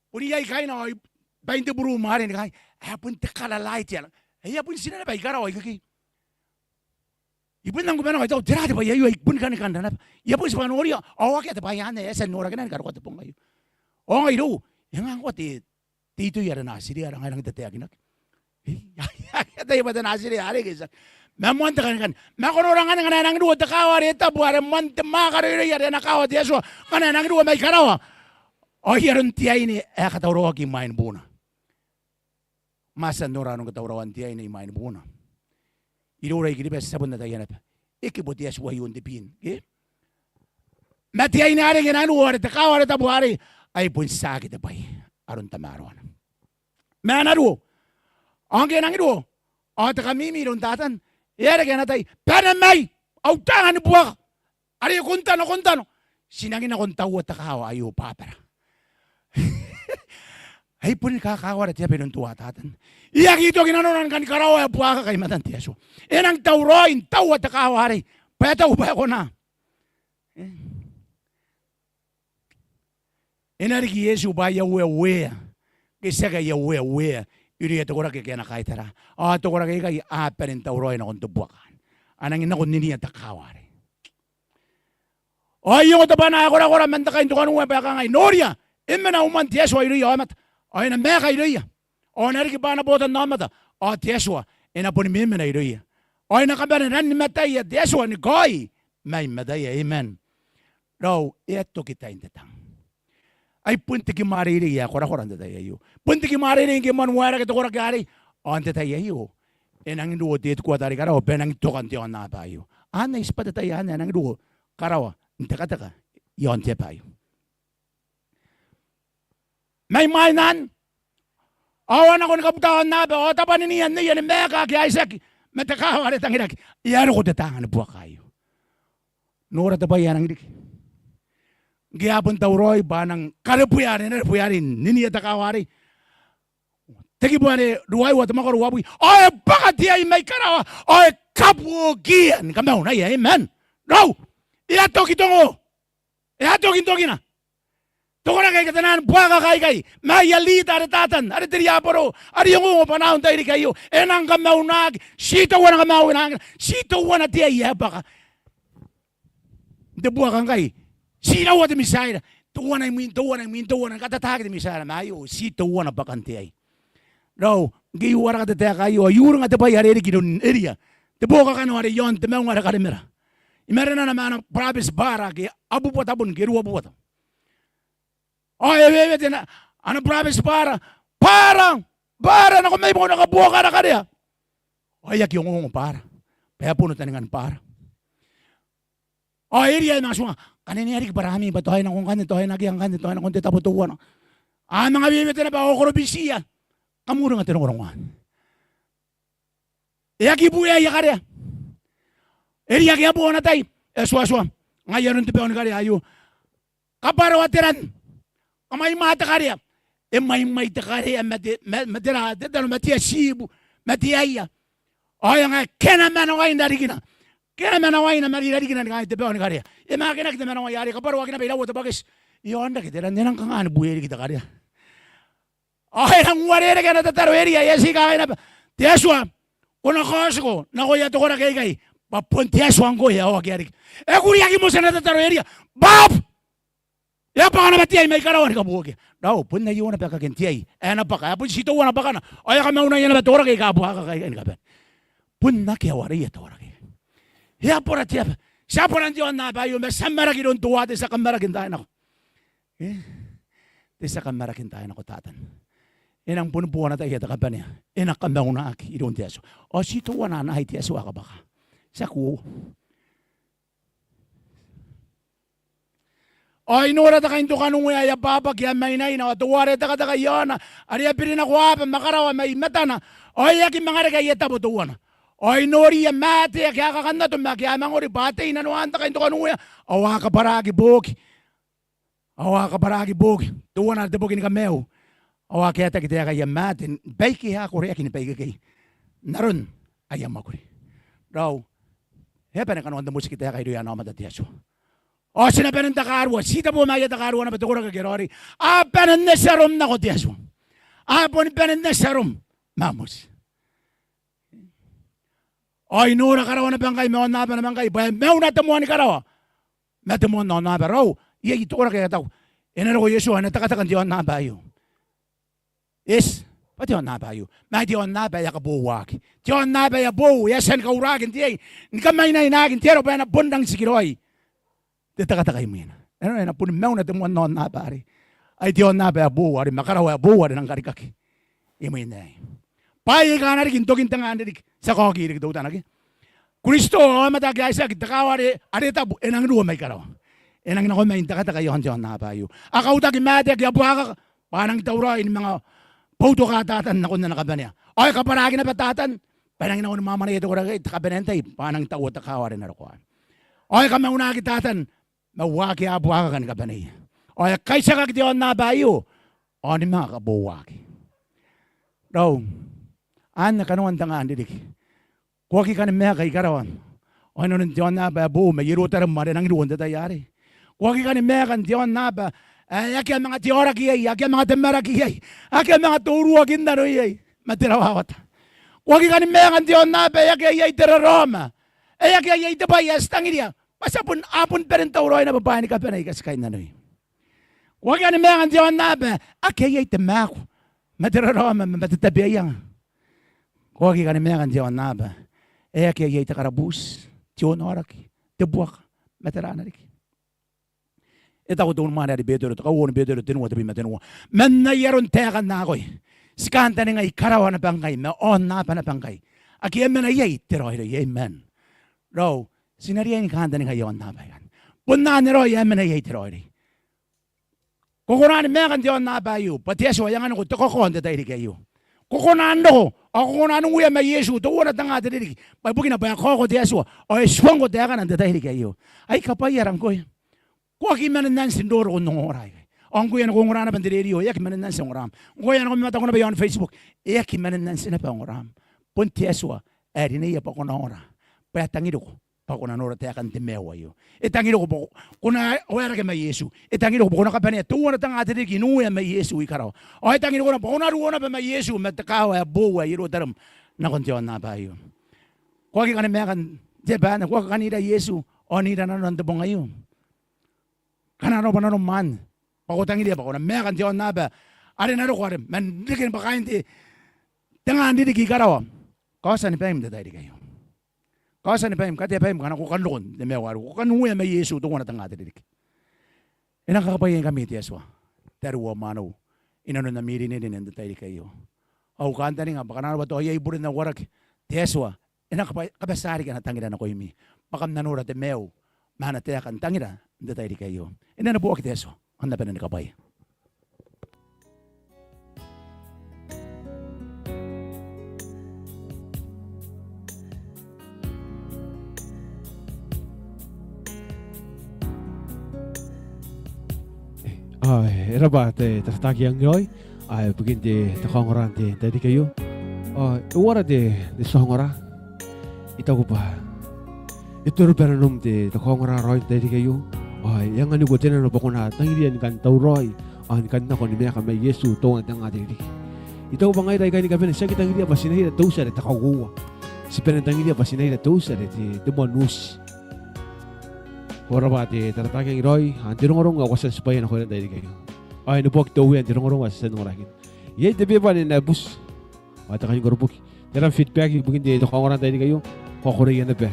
Uri ay kain na bain te brum Maria ni kain. Apun te kala light yan. Ay apun sina na bay karaw ay kaki. Ipun nang kumana ito tira te bay ayo ipun kan kan na. Yapun sa panori awak ya te bayan na esa nora kan karo te pong ayo. O ngay do, yang ako te tito yara na siri ara ngai lang te akin. Tayo ba na siri ari kisa. Mamonta kan makonorangan nga nang duwa takawa reta buare monte makaro yare nakawa dieso kana nang duwa may karawa o yaron tiay ni katawro ki main buna masa nora nung katawrawan tiay ni main buna irora ikiri bes sabon na tayana ikiboti aswa yun dipin ke matiay ni are nga duwa takawa reta buare ay pun sakit pay aron tamaron manaru ang nang duwa o takamimi ron tatan Yara kaya natay, panamay, autangan ni buwak. Ari kuntano. Sinangin akong tawa takawa ayo papara. Ay pun kakawa at yapi ng tuwa tatan. Iyak ito ginanonan kan karawa buwaka kay matan tiyaso. Enang tawroin, tawa takawa ari. Petaw ba ako na? Enari ki Yesu ba yawe. Kisa ka yawe. Iri ito ko kaya nakaitara. Ito ko kaya aperin tauroy na kung tubuakan. Anang ina ko niniya takawari. O yung ito ba na ako manda kayo tukan uwe pa kangay. Noria, ime na uman tiyeswa iri yamat. O ina meka iri ya. O nariki ba na botan namata. O tiyeswa, ina po ni mime na iri ya. O ina kabaran ni matay ya tiyeswa ni goy. May madaya, amen. Raw, ito kita intatang. Ay punti ki mariri ya kora anda tayo. Punti ki mariri ki manwara ke to kora gari. Ante tayo. Enang duo dit ko dari karaw benang tokan ti on na tayo. Ana ispada tayo ana nang duo karaw. Taka. Yon te payo. May mainan. Awan ako nakabutawan na ba. O tapan niyan meka ki Isaac. Matakawa rin tanginak. Iyaro ko tatangan na buwa kayo. Nora tabayan ang dik. Giyapon tauroy ba ng karapuyarin niniya takawari. Tegi buwane duway wat makoro wabuy. Ay baka tiyay may karawa. Ay kapugian kamaw na amen. No. Iatok itongo. Iatok na. Toko na kay katanan buwaka kay. Mayalita aritatan. Aritiriaporo. Ari yung panahon tayo kayo. Enang kamaw na. Sito wana kamaw na. Sito wana tiyay baka. Hindi buwaka kay. Sino wa de misaira tuwana katatag de misaira mayo si tuwana bakante ay no gi wara ka te kayo yura nga te bay hari gidon area te boka kanu hari yon te meng wara kalimera imera na mana prabis bara ge abu pota bun geru abu pota o ebe na ana prabis bara na ko may mo na kabuka na kanya o yak yung para kaya puno taningan para o area na sunga kanini hari barami ba tohay na kung kanito tohay nagyang kanito tohay na kung titaputuwan. Mga bibit na ba ako bisiya. Kamuro nga tinungurungan. Yaki buya yakari. Yaki abu na tay. Eswa. Ngayon nung tipe on kari ayo. Kaparawatiran. Kamay mata kari. May takari matira dedalo matia sibu matiaya. Ay nga kenaman away narigina. Kaya manaway na marirari na nga ito ba ni kariya. Mga kinakita manaway yari kaparo wag na bilaw ito bagis. Iyon na kita nilang kang ano buhay kita kariya. Ay nang warere ka na tataro area yasi ka na tiaswa. Kung nakos ko nakuya to ko na kay papuntiaswa ko ya wag yari. Kuri yaki mo sa na tataro area. Bab. Ya pa na batiyay may karawan ka buhay. Daw pun na yun na pagkakintiyay. Na pa kaya pun sito na pa ka na. Ay ka mauna yan na batora kay kabuha ka kay ka. Pun na kaya wari ya tora kay. Ya por atiap. Siya por andiyon na ba yung samara gidon tuwa sa kamara kintain ako. Sa kamara kintain ako tatan. Inang punupuan na tayo ta kapanya. Inakambaw na aki idon tiyaso. O si tuwa na nahay tiyaso ka baka. Sa ko. Ay nora ta kain to kanung ya papa kya may nay na tuware ta kata kayana. Ari apiri na kuapa makarawa may matana. Ay yaki mangare kaya tabo tuwana. Ay nori ya mate ya kya kakanda to makya mangori bate ina no anta kain to kanung ya. Awa ka paragi boki. Awa ka paragi boki. Tuwana te boki ni kameo. Awa kaya ta kita kaya mate. Baiki ha kore yakini baiki kay. Naron ayam makuri. Raw. Hepa na kanong anda musik kita kay do ya na matatiaso. O sinabi ng takarwa, sita po maya takarwa na batukura ka kirori. Apan na sarum na ko tiyaswa. Apon panan na sarum. Mamos. Ay nura karawa na bangkay, meon na pa na bangkay. Meon na tamuan ni karawa. Matamuan na na pa raw. Iya itukura kaya tao. Inano ko Yesu, natakatakan diyon na bayo. Yes. Pati on na bayo. May diyon na baya ka buwak. Diyon na baya buw. Yasan ka uragin tiyay. Ni kamay na inagin. Tiyero pa na bundang sikiroy. Teka mo yan. Ano na puno meron na tumuan noon na pare. Ay diyon na ba buwa rin makarawa buwa rin ang karikaki. Imo yun na. Paya ka na rin togin tangan rin sa koki rin daw tanagi. Kristo matagay sa kitakawari arita enang duwa may karaw. Enang na ko may taka yon diyon na payo. Akaw tagi mate kaya buha ka panang tawra in mga photo katatan na kun na nakabanya. Ay kaparagi na patatan. Panang na ko mamanay ito ko rin takabenentay panang tawo takawari na rakuan. Ay kami una kitatan. Mawaki abuaka kan kabanay. O kaysa ka diyon na bayo. O ni mga kabuwaki. Daw, an kanuan tangan didik. Kuwaki ka ni mga kay karawan. O ano nung diyon na ba buo, may iruta rin marin ang iruwan tatayari. Kuwaki ka ni mga kan diyon na ba, yaki ang mga tiyora kiyay, yaki ang mga temera kiyay, yaki ang mga turuwa kinda no yay. Matirawawat. Kuwaki ka ni mga kan diyon na ba, yaki ay teraroma. Yaki ay tabayas tangin pasapun apun peren tauroy na babae ni kapanay kas kay nanoy. Wag ani mga diyon na ba? Akay ay temako. Matiraroma matatabiyan. Wag ani mga diyon na ba? Akay ay takarabus. Tiyon oraki. Tebuak mataranak. Ita ko tun mana di bedero to kawon bedero tinu wata bi matenu. Men na yaron tekan na koy. Skanta ni ngay karawan na bangkay na on na pa na bangkay. Aki men ay tiroy amen. Raw sinariyan kanda ni kayon na bayan. Punna ni Roy yaman ay tiroy. Kukunan ni mekan diyon na bayo. Pati yaso yang ano ko tokokon ta tayo kayo. Kukunan do. Ako kunan ng uya may Yesu to wala tanga diri. Pagbukin na ba ako ko yaso. O swang ko taga nan tayo kayo. Ay kapayaran ko. Kuwaki man nan sindoro ko nung oray. Ang kuya na kunguran na bandiri yak man nan singuram. Kuya na kumata ko na ba yon Facebook. Yak man nan sinapanguram. Punti yaso eri pa ko na ora. Patangido ko. Pakuna nora te akan temewa yo. Etangiro ko kuna oera ke may Yesu. Etangiro ko kuna kapane tuwa na tanga ate kinu ya may Yesu ikaraw. O etangiro ko na kuna ruona ba may Yesu matakawa buwa iro daram na kontion na ba yo. Ko ki kan mekan je ba na ko kanida Yesu o ni na non te bongayo. Kana no ba no man. Pakutangi dia pa kuna mekan tion na ba. Are na ro ko man dikin ba kain ti tanga andi ki karaw. Ko sa ni pem de dai kayo. Kasan ni Pem, kati Pem, kana ko kanlon, de mewar, ko kanuya may Yesu tungo na tangati didik. Inang kakapayan kami ti Yeswa. Terwa mano, inano na miri ni din tayo kayo. Au kanta ni nga, baka na ba to ay iburin na warak ti Yeswa. Inang kapasari ka na tangira na ko imi. Pakam nanura te mew, mana te akan tangira na tayo kayo. Inano po akit Yeswa, handa pa na nakapay. Ay, era ba te tataki ang yoy? Ay, begin de takongoran de tadi kayo. Wara de songora. Ito ko ba? Ito ro pero num de takongora roy tadi kayo. Ay, yang ani ko tena no bakuna tangirian kan tauroy. An kan na ko ni meka may Yesu to ang tanga diri. Ito ba ngay dai kani ka ben sa kita ngiria basinahi to sa de takaguwa. Si penantangiria basinahi to sa de bonus. Ora ba ti taratake ng Roy, antirong-orong ako sa bayan ako na dahil kayo. Ay, nupok to yan, antirong-orong ako sa nungarakin. Yay, tabi ba ni nabus? Mata kanyang garupok. Terang feedback, bugin di ito kangoran dahil kayo. Kukuray yan na ba?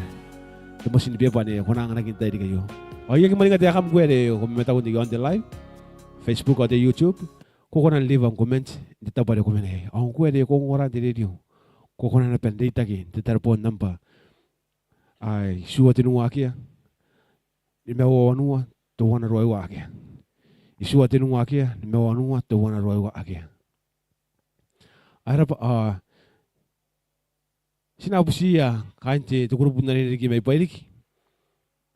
Tapos hindi ba ni kunangan naging dahil kayo. Ay, yung malinga diya kam ko yan, kung may matawag niyo on the live, Facebook o the YouTube, kukunan leave ang comment, hindi taba na comment eh. Ang ko yan, kung kangoran dahil kayo. Kukunan na pen, ditagin, titarapon nampa. Ay, suwa tinunga kaya. Imewa wanua, tuwa na roy wake. Isua tenu akia, me wanua te wana roa akia. Arapa sina busia kante to grupo na ririki mai pairiki.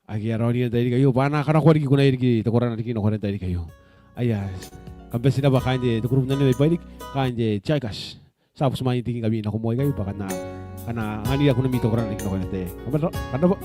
Akia roni na ririki yo bana kana ko ririki kuna ririki to korana ririki no korana ririki yo. Aya kampe sina ba kante to grupo na mai pairiki kante chaikas. Sabu semai tinggi kami na kumoi kayo pa kana ani aku na mito korana ririki no korana te. Kada ba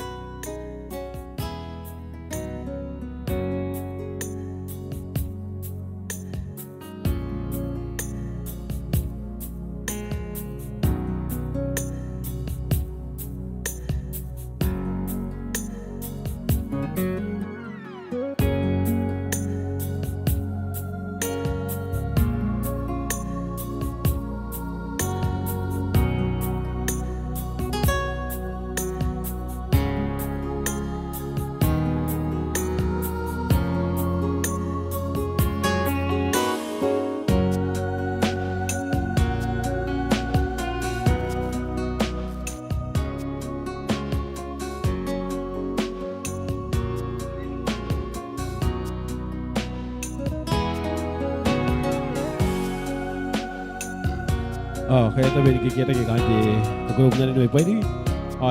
kaya tabi kikita kay kanti grupo na rin may pwede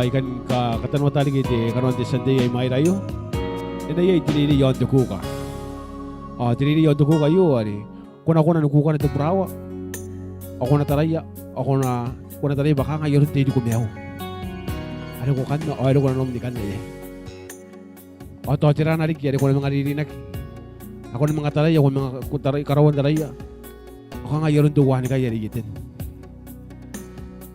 ikan katanwa tali kiti karon ti Sunday ay may rayo ina yay tinili yon to kuka tinili yon to kuka yo ari kuna nukuka na Teborau ako na taraya kuna taraya baka nga yun tayo kumiyaw ari ko kan na ari ko na nom ni kan na to tira na rin kaya ko na mga ririnak ako na mga taraya ko mga karawan taraya ako nga yun duwa ni kaya rigitin.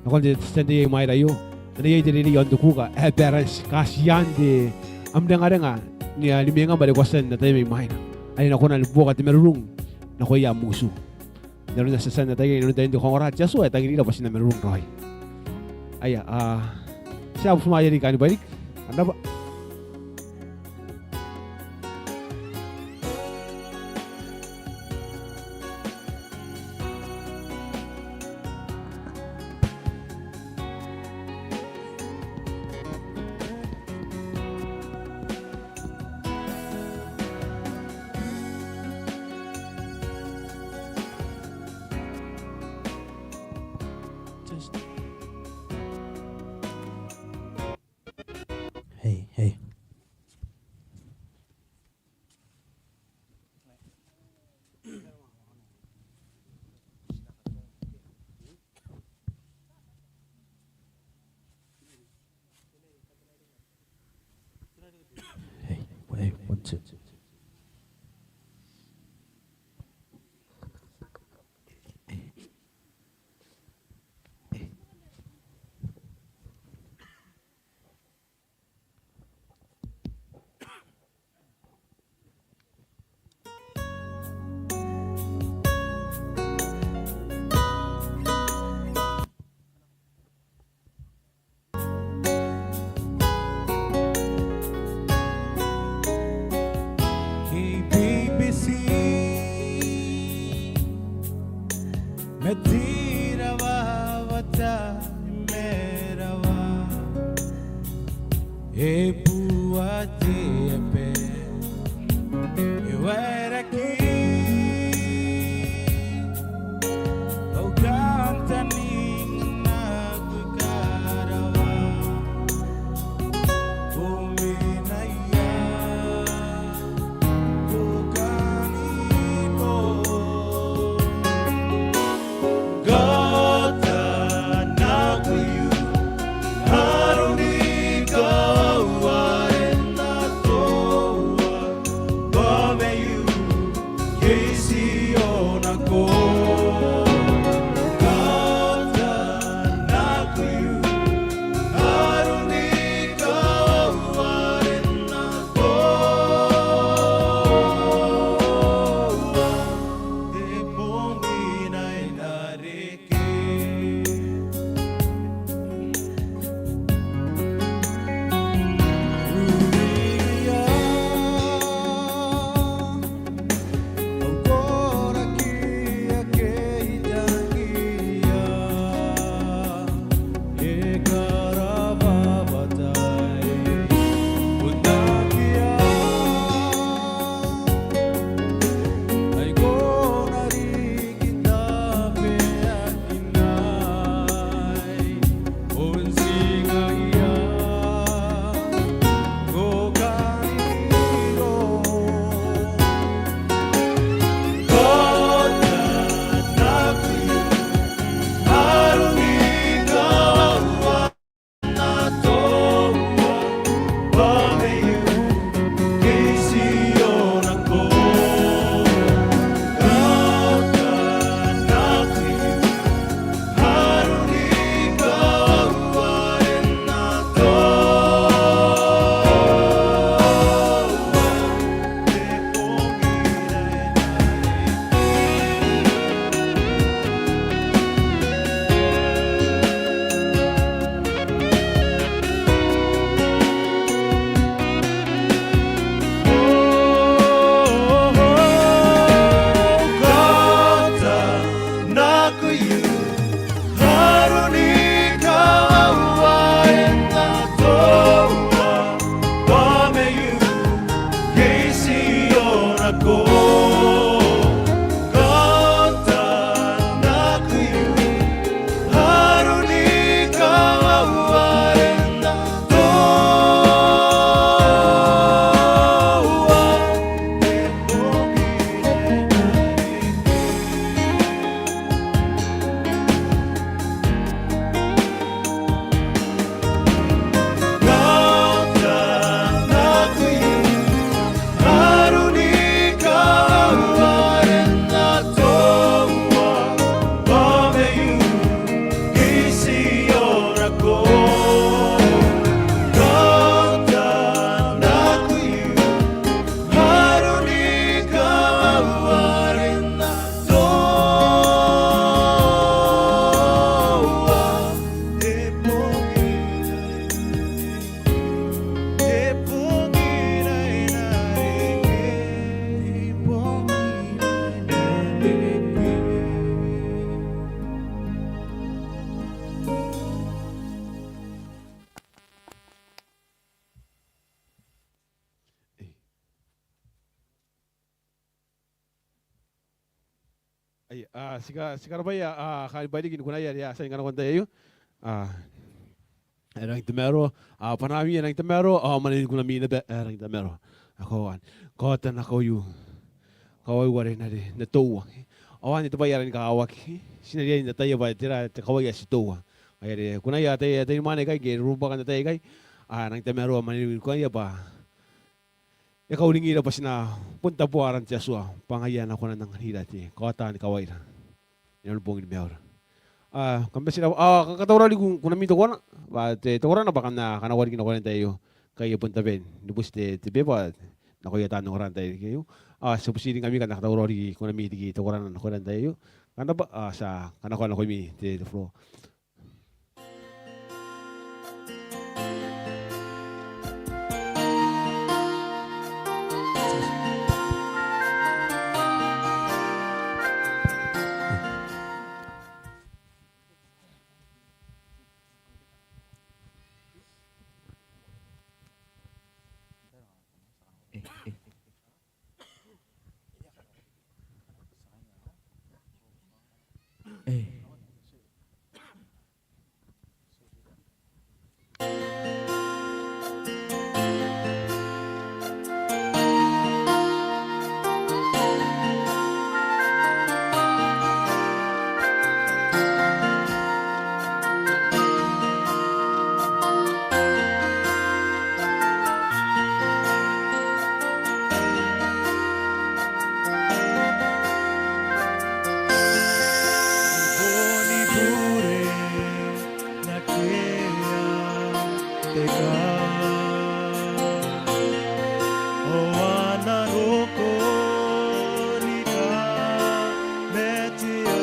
Ako di Sunday ay may rayo. Nanayay dinili yon dukuka. Parents, kasiyan di. Amdang nga ni limingan balikwasan na tayo may mahina. Ayun ako na lubuka at merurung na kuya muso. Naroon na sa san na tayo ngayon tayo hindi kongorat. Yaso ay tayo nila pa na merurung roy. Aya, siya ako sumaya rin ka ni balik. Ano ba? Hey. Hey, 1, 2. Ay, sikarabaya, kalibaligin ko na yan, ya, sa ingana ko tayo. Erang temero, panami erang temero, manin ko na mina be, erang temero. Ako, kotan ako yu, kawai wari na rin, na tuwa. Awan ito ba yaran kaawak, sinariyan na tayo ba, tira, kawai si tuwa. Kaya rin, kuna ya tayo manay kay, kaya rumba ka na tayo kay, erang temero, manin ko na ba, ikaw lingira pa sina punta po aran tiya suwa pangayan ako na ng hila ti kawatan kawai na yan pong ilmeor kambe sila kakatawra li kung namito ko na ba te tawra na baka na kanawari kinako tayo kayo punta ben lubos te beba na kuya tanong ran tayo kayo supusiling kami kan nakatawra li kung namito ki tawra na nakuha tayo kana ba sa kanako na ko mi te the floor. Hey. Boni pure na kea te ka. O ana roko ni ka metia.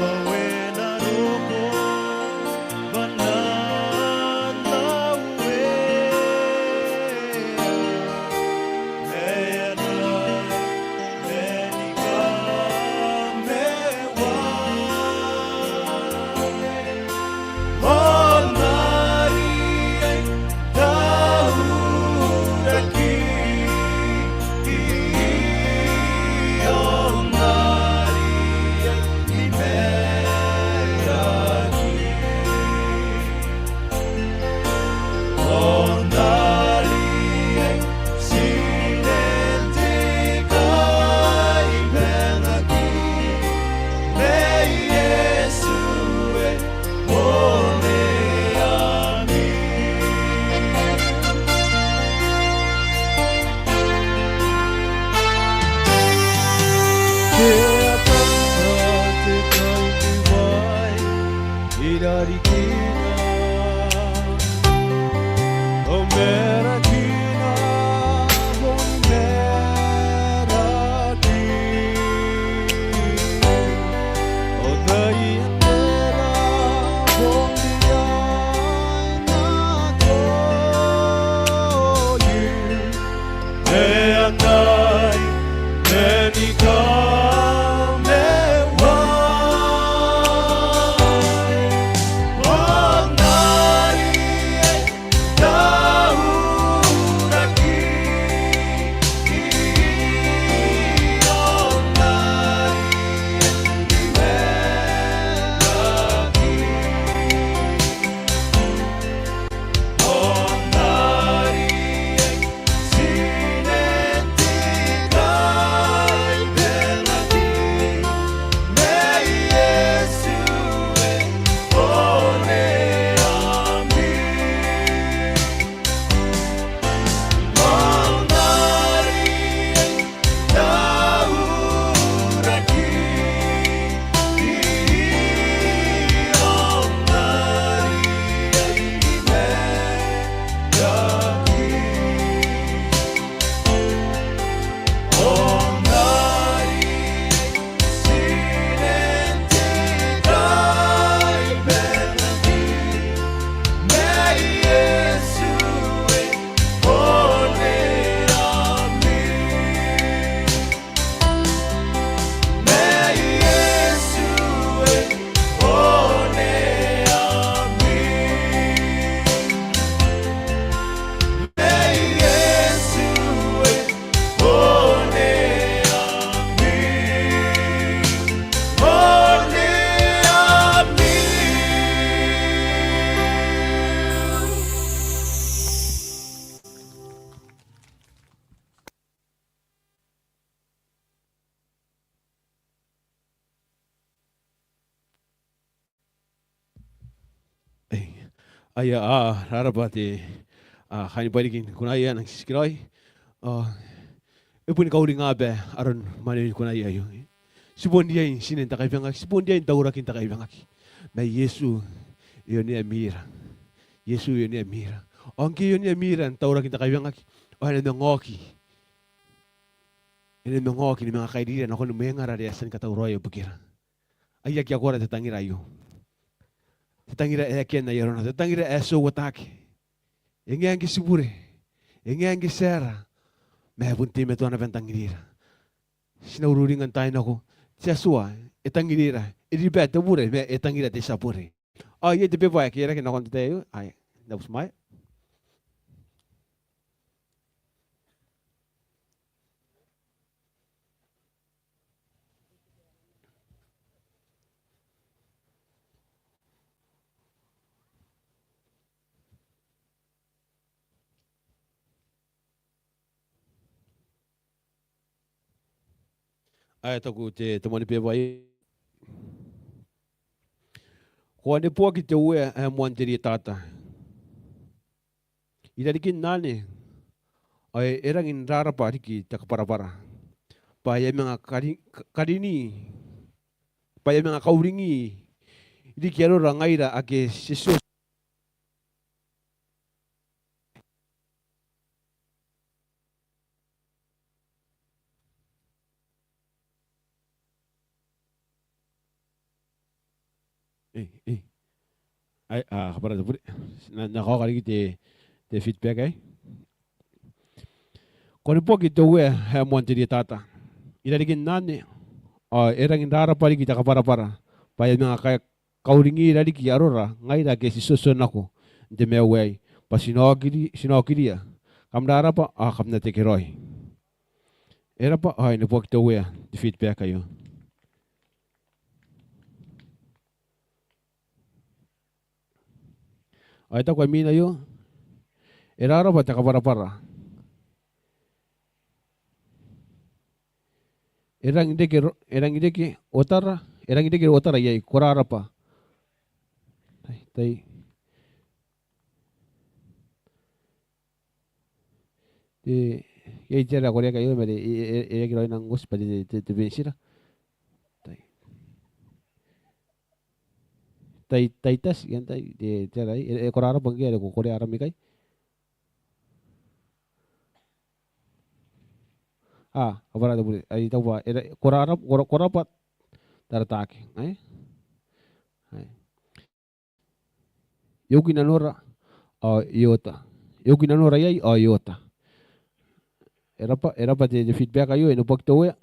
O wena roko banana ue. Oh Aya rarapa te kaini parikin kuna ia nang siskirai. Ipun kau ringa be aron mani kuna ia yo. Sipon dia in sinen takai bangaki, sipon dia in taurakin takai bangaki. Na Yesu iyo ni amira. Yesu iyo ni amira. Onki iyo ni amira taurakin takai bangaki. O hana ngoki. Ina ngoki ni mga kaidira na kono menga radiasan katauroyo bukira. Aya ki agora te tangira yo. Te tangira e kena yorona, te tangira e so watake. Inge angi sibure. Inge angi sera. Me bunti me tuana ventangira. Sinaururingan tayo nako. Siya suwa, etangirira. Iribe te bure, me etangira te sapure. Ye te pepa kira que no conté yo. Ay, da usmai. Ai taku te moni pepa ai. Ko ne po ki te ue e moanteri tata. Ira dikin nane. Ai erangin rara pa riki takapara-para. Pa ya mga karini. Pa ya mga kauringi. Idi kiaro rangaira ake sesus. Ai kapara te pure. Na kau kari te feedback ai. Ko ne po ki te ue e moanteri tata. Ira dikin nane. Erangin rara pa riki takapara-para. Pa ya mga kauringi rariki arora ngaira ke sesus nako. Te mea wei. Pa sinokiria. Kam rara pa kam na te keroi. Era pa ne po ki te ue te feedback ai yo. Ai ta ko mina yo. Era ro pa ta kapara-para. Erang ideke otara yai korara pa. Tai. Yai tera korea kayo mere kiro nang gos pa te bensira. Tai tas yan tai de tera korara pa ngia ko korea arami kai. Kapara te pure. Ai tau pa korara pa taratake. Ai. Yoki nanora iota. Yoki nanora yai iota. Era pa te feedback ayo no pak to ya.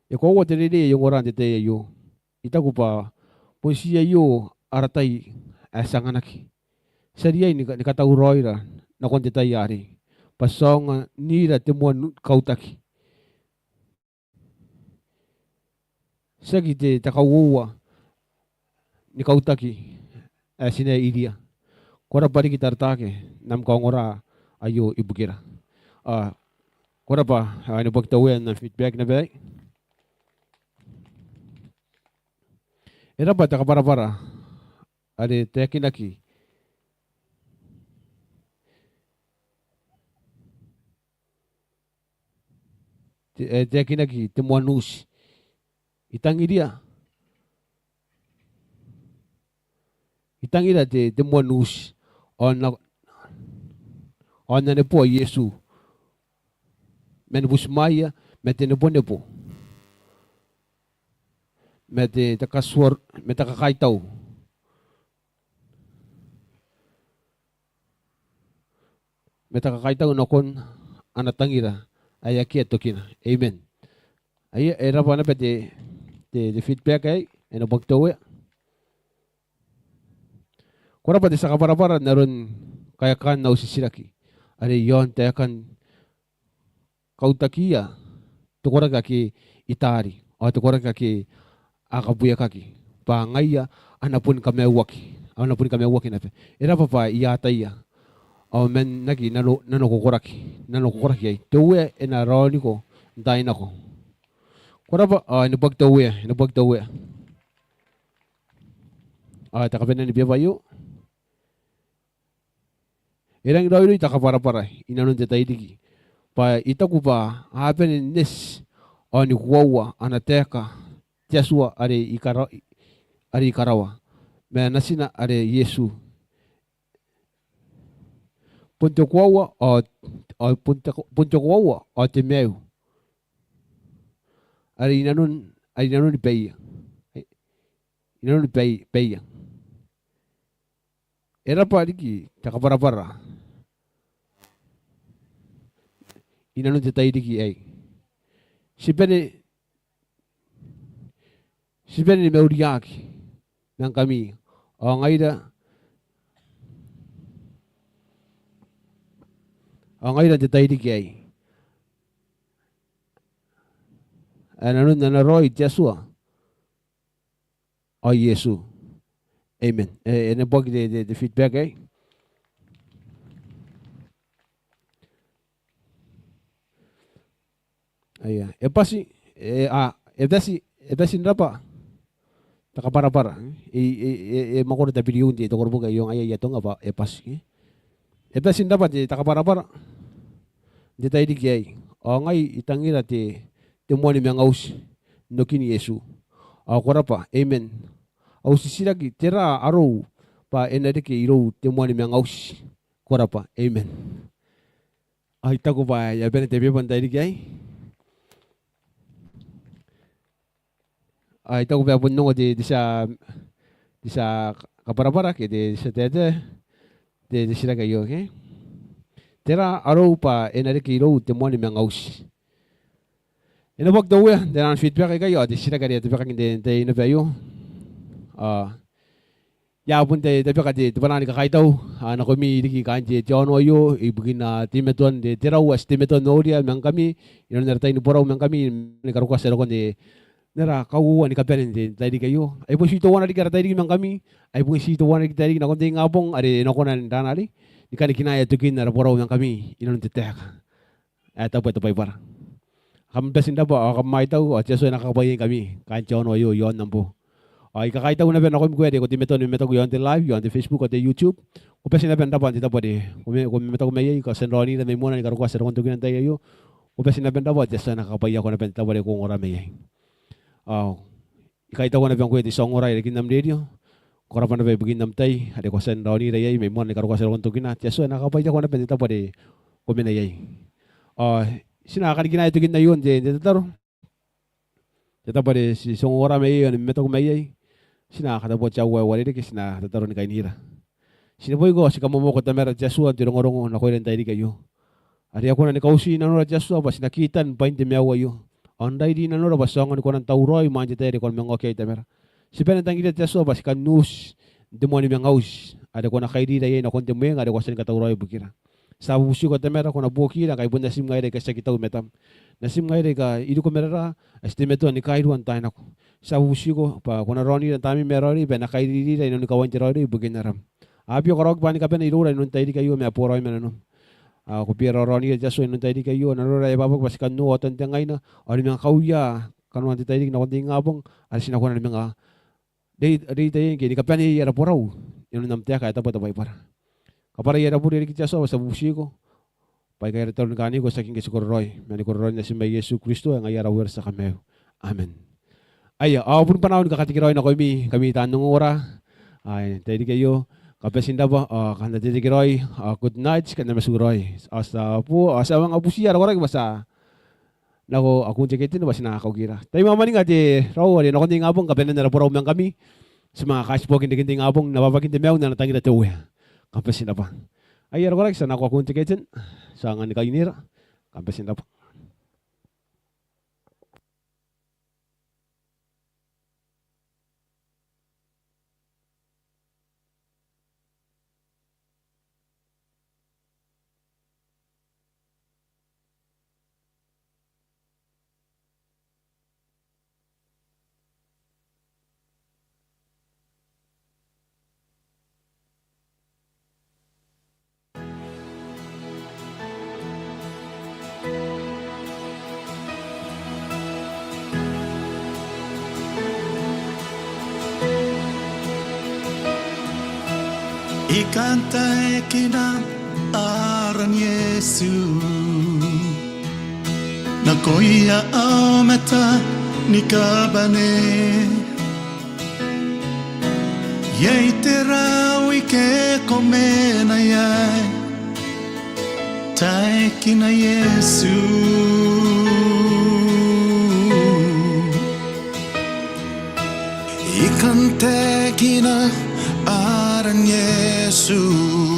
E ko te rere yung oran te yo. Ita ko pa poesia yo aratai asanganaki. Saria ni katau roira na konte tai ari. Pasonga nira te mo kautaki. Sagi te takauwa ni kautaki sine iria. Kora pari ki tartake nam kaungora ayo ibukira. Kora pa ano pagtawen na feedback na bay. Era pa takapara-para. Ade tekinaki. Tekinaki temuanus. Itangiria te monus on ne po Yesu men busmaya mete ne po mete takaswar mete kakaitaw nokon anatangira ayaki atokina amen ay era pa na pete the feedback ay ano pagtawa. Kora pa sa kapara-para naron kaya kan na usisiraki. Ari yon tayo kan kautakia tukura kaki itari o tukura kaki akabuya kaki. Pangaya anapun kamewaki. Anapun kamewaki na pe. Era pa iyata iya. O men naki nanokukuraki ay. Tuwe enaroni ko dahil ako. Kurapa inubagtawe. Takapena ni biabayo. Irang daw ito takapara-para. Inanon te taidiki. Pa itaku pa hapen nes ni kuwawa anateka Joshua ari ikarawa. Me nasina are Yesu. Punto kuwawa punto kuwawa o te meu. Ari inanon ni peia. Inanon ni peia. Era pa diki takapara-para. Inanon te taidiki ai. Sipene ni meuriaki ng kami. O ngayon te taidiki ai. Ananon na naroy Joshua. O Yesu. Amen. Nabog the feedback ay. Aya. Epasi napa. Takapara-para. Makoro ta biliun di to korbo yung ayaya to nga ba epasi. Epasi napa di takapara-para. Di tayo di kay. O ngay itangira ti temoni mengaus nokin Yesu. O korapa. Amen. Au sisiragi tera aro pa enadike iro temoni mengaus. Korapa. Amen. Ay tago ba ya bene te beban tayo di kay. Ito ko punong di sa kapara-para ke di sa tete di sila kayo okay. Tera araw pa enare kiro temoni mengaus. Inabog daw ya dan feedback kayo di sila kayo di bakang di na bayo. Ya pun di bakang di panani kakaitaw na kami di kanji John Oyo ibugin na timeton di Terau as timeton Noria mang kami inon nartay ni Borau mang kami ni karukas sa kon di nara kau ni kapen di tadi kayo ay pun sito wana di kara tadi mang kami ay pun sito wana di tadi na konti ngapong ari nakonan danali di kan kinaya tukin nara Borau mang kami inon te Taeka eta pa pay para kam besin da ba kam mai tau at yeso nakakabayin kami kan chono yo yon nampo ay kakaitaw na ben ako ko di ko meto yon te live yon te Facebook at YouTube ko pesin na ben da ba di tapos di ko meto ko may ko sen roni na may muna ni karuka sa kon tukin tayo ko pesin na ben da ba yeso nakakabayin ko na ben tapos ko ngora may ikaita ko na biyang kwede song oray lagi nam radio. Kora pa na begin nam tay. Ade ko sen raw ni rayay may mon ni karo ko sa konto gina. Tiyaso nakapay ko na pendita pa de kuminayay. Sinaka ni ginay to gina yun de taro. Teta pa de si song ora may yun meto ko mayay. Sinaka na po siya wawali de kisina taro ni kainira. Sinaboy ko si kamomo ko tamera Tiyaso at tirong-orong na ko rin tayo di kayo. Ari ako na ni kausi na no Tiyaso ba sinakitan pain de mewa yo. Anday di na nora basangan ko ng tauroy manje teri ko mga okay tamera. Si penentang ida teso bas kan nus demoni mengaus. Ada ko na kaidi da yena konte menga ada ko sen ka tauroy bukira. Sa busi ko tamera ko na bukira kay bunda sim ngaire ka sa kitaw metam. Nasim ngaire ka idu ko merara estimeto ni kairuan tay nako. Sa busi ko pa ko na roni na tami merori be na kaidi da ino ni kawan tirori buginaram. Abio korog pani ka pen irura nun tay di kayo me aporoy menano. Ako pira roni ja so nun tayo di kayo narora e babag pas kanu otan tengay na ari mga kauya kanu anti tayo di na konti ngabong ari sinako na mga day tayo kini kapan ni yara Borau yun nam tiya kaya tapos tabay para kapara yara puri ri kitya so sa busi ko pay kaya return kani ko sa king kisukorroy mani korroy na si may Yesu Kristo ang ayara wer sa kameo amen ay pun panahon kakatikiroy na kami tanong ora ay tayo di kayo kapesin ba kanda titikiroy good night kanda masuroy asa mga busiya orang basa nako akong tikitin basi nakakaugira tayo mamani nga di raw ali na kundi ngabong kapenan na Borau mang kami sa mga kaspo kinti ngabong nababagin di mew na natangi na tuwe kapesin ba ay orang sa nako akong tikitin sa nga ni kainira kapesin ba Ikan tae kina aran Yesu Na koia au meta ni kabane Yei te rau I ke komena iai Tae kina Yesu Ikan te kina aran Yesu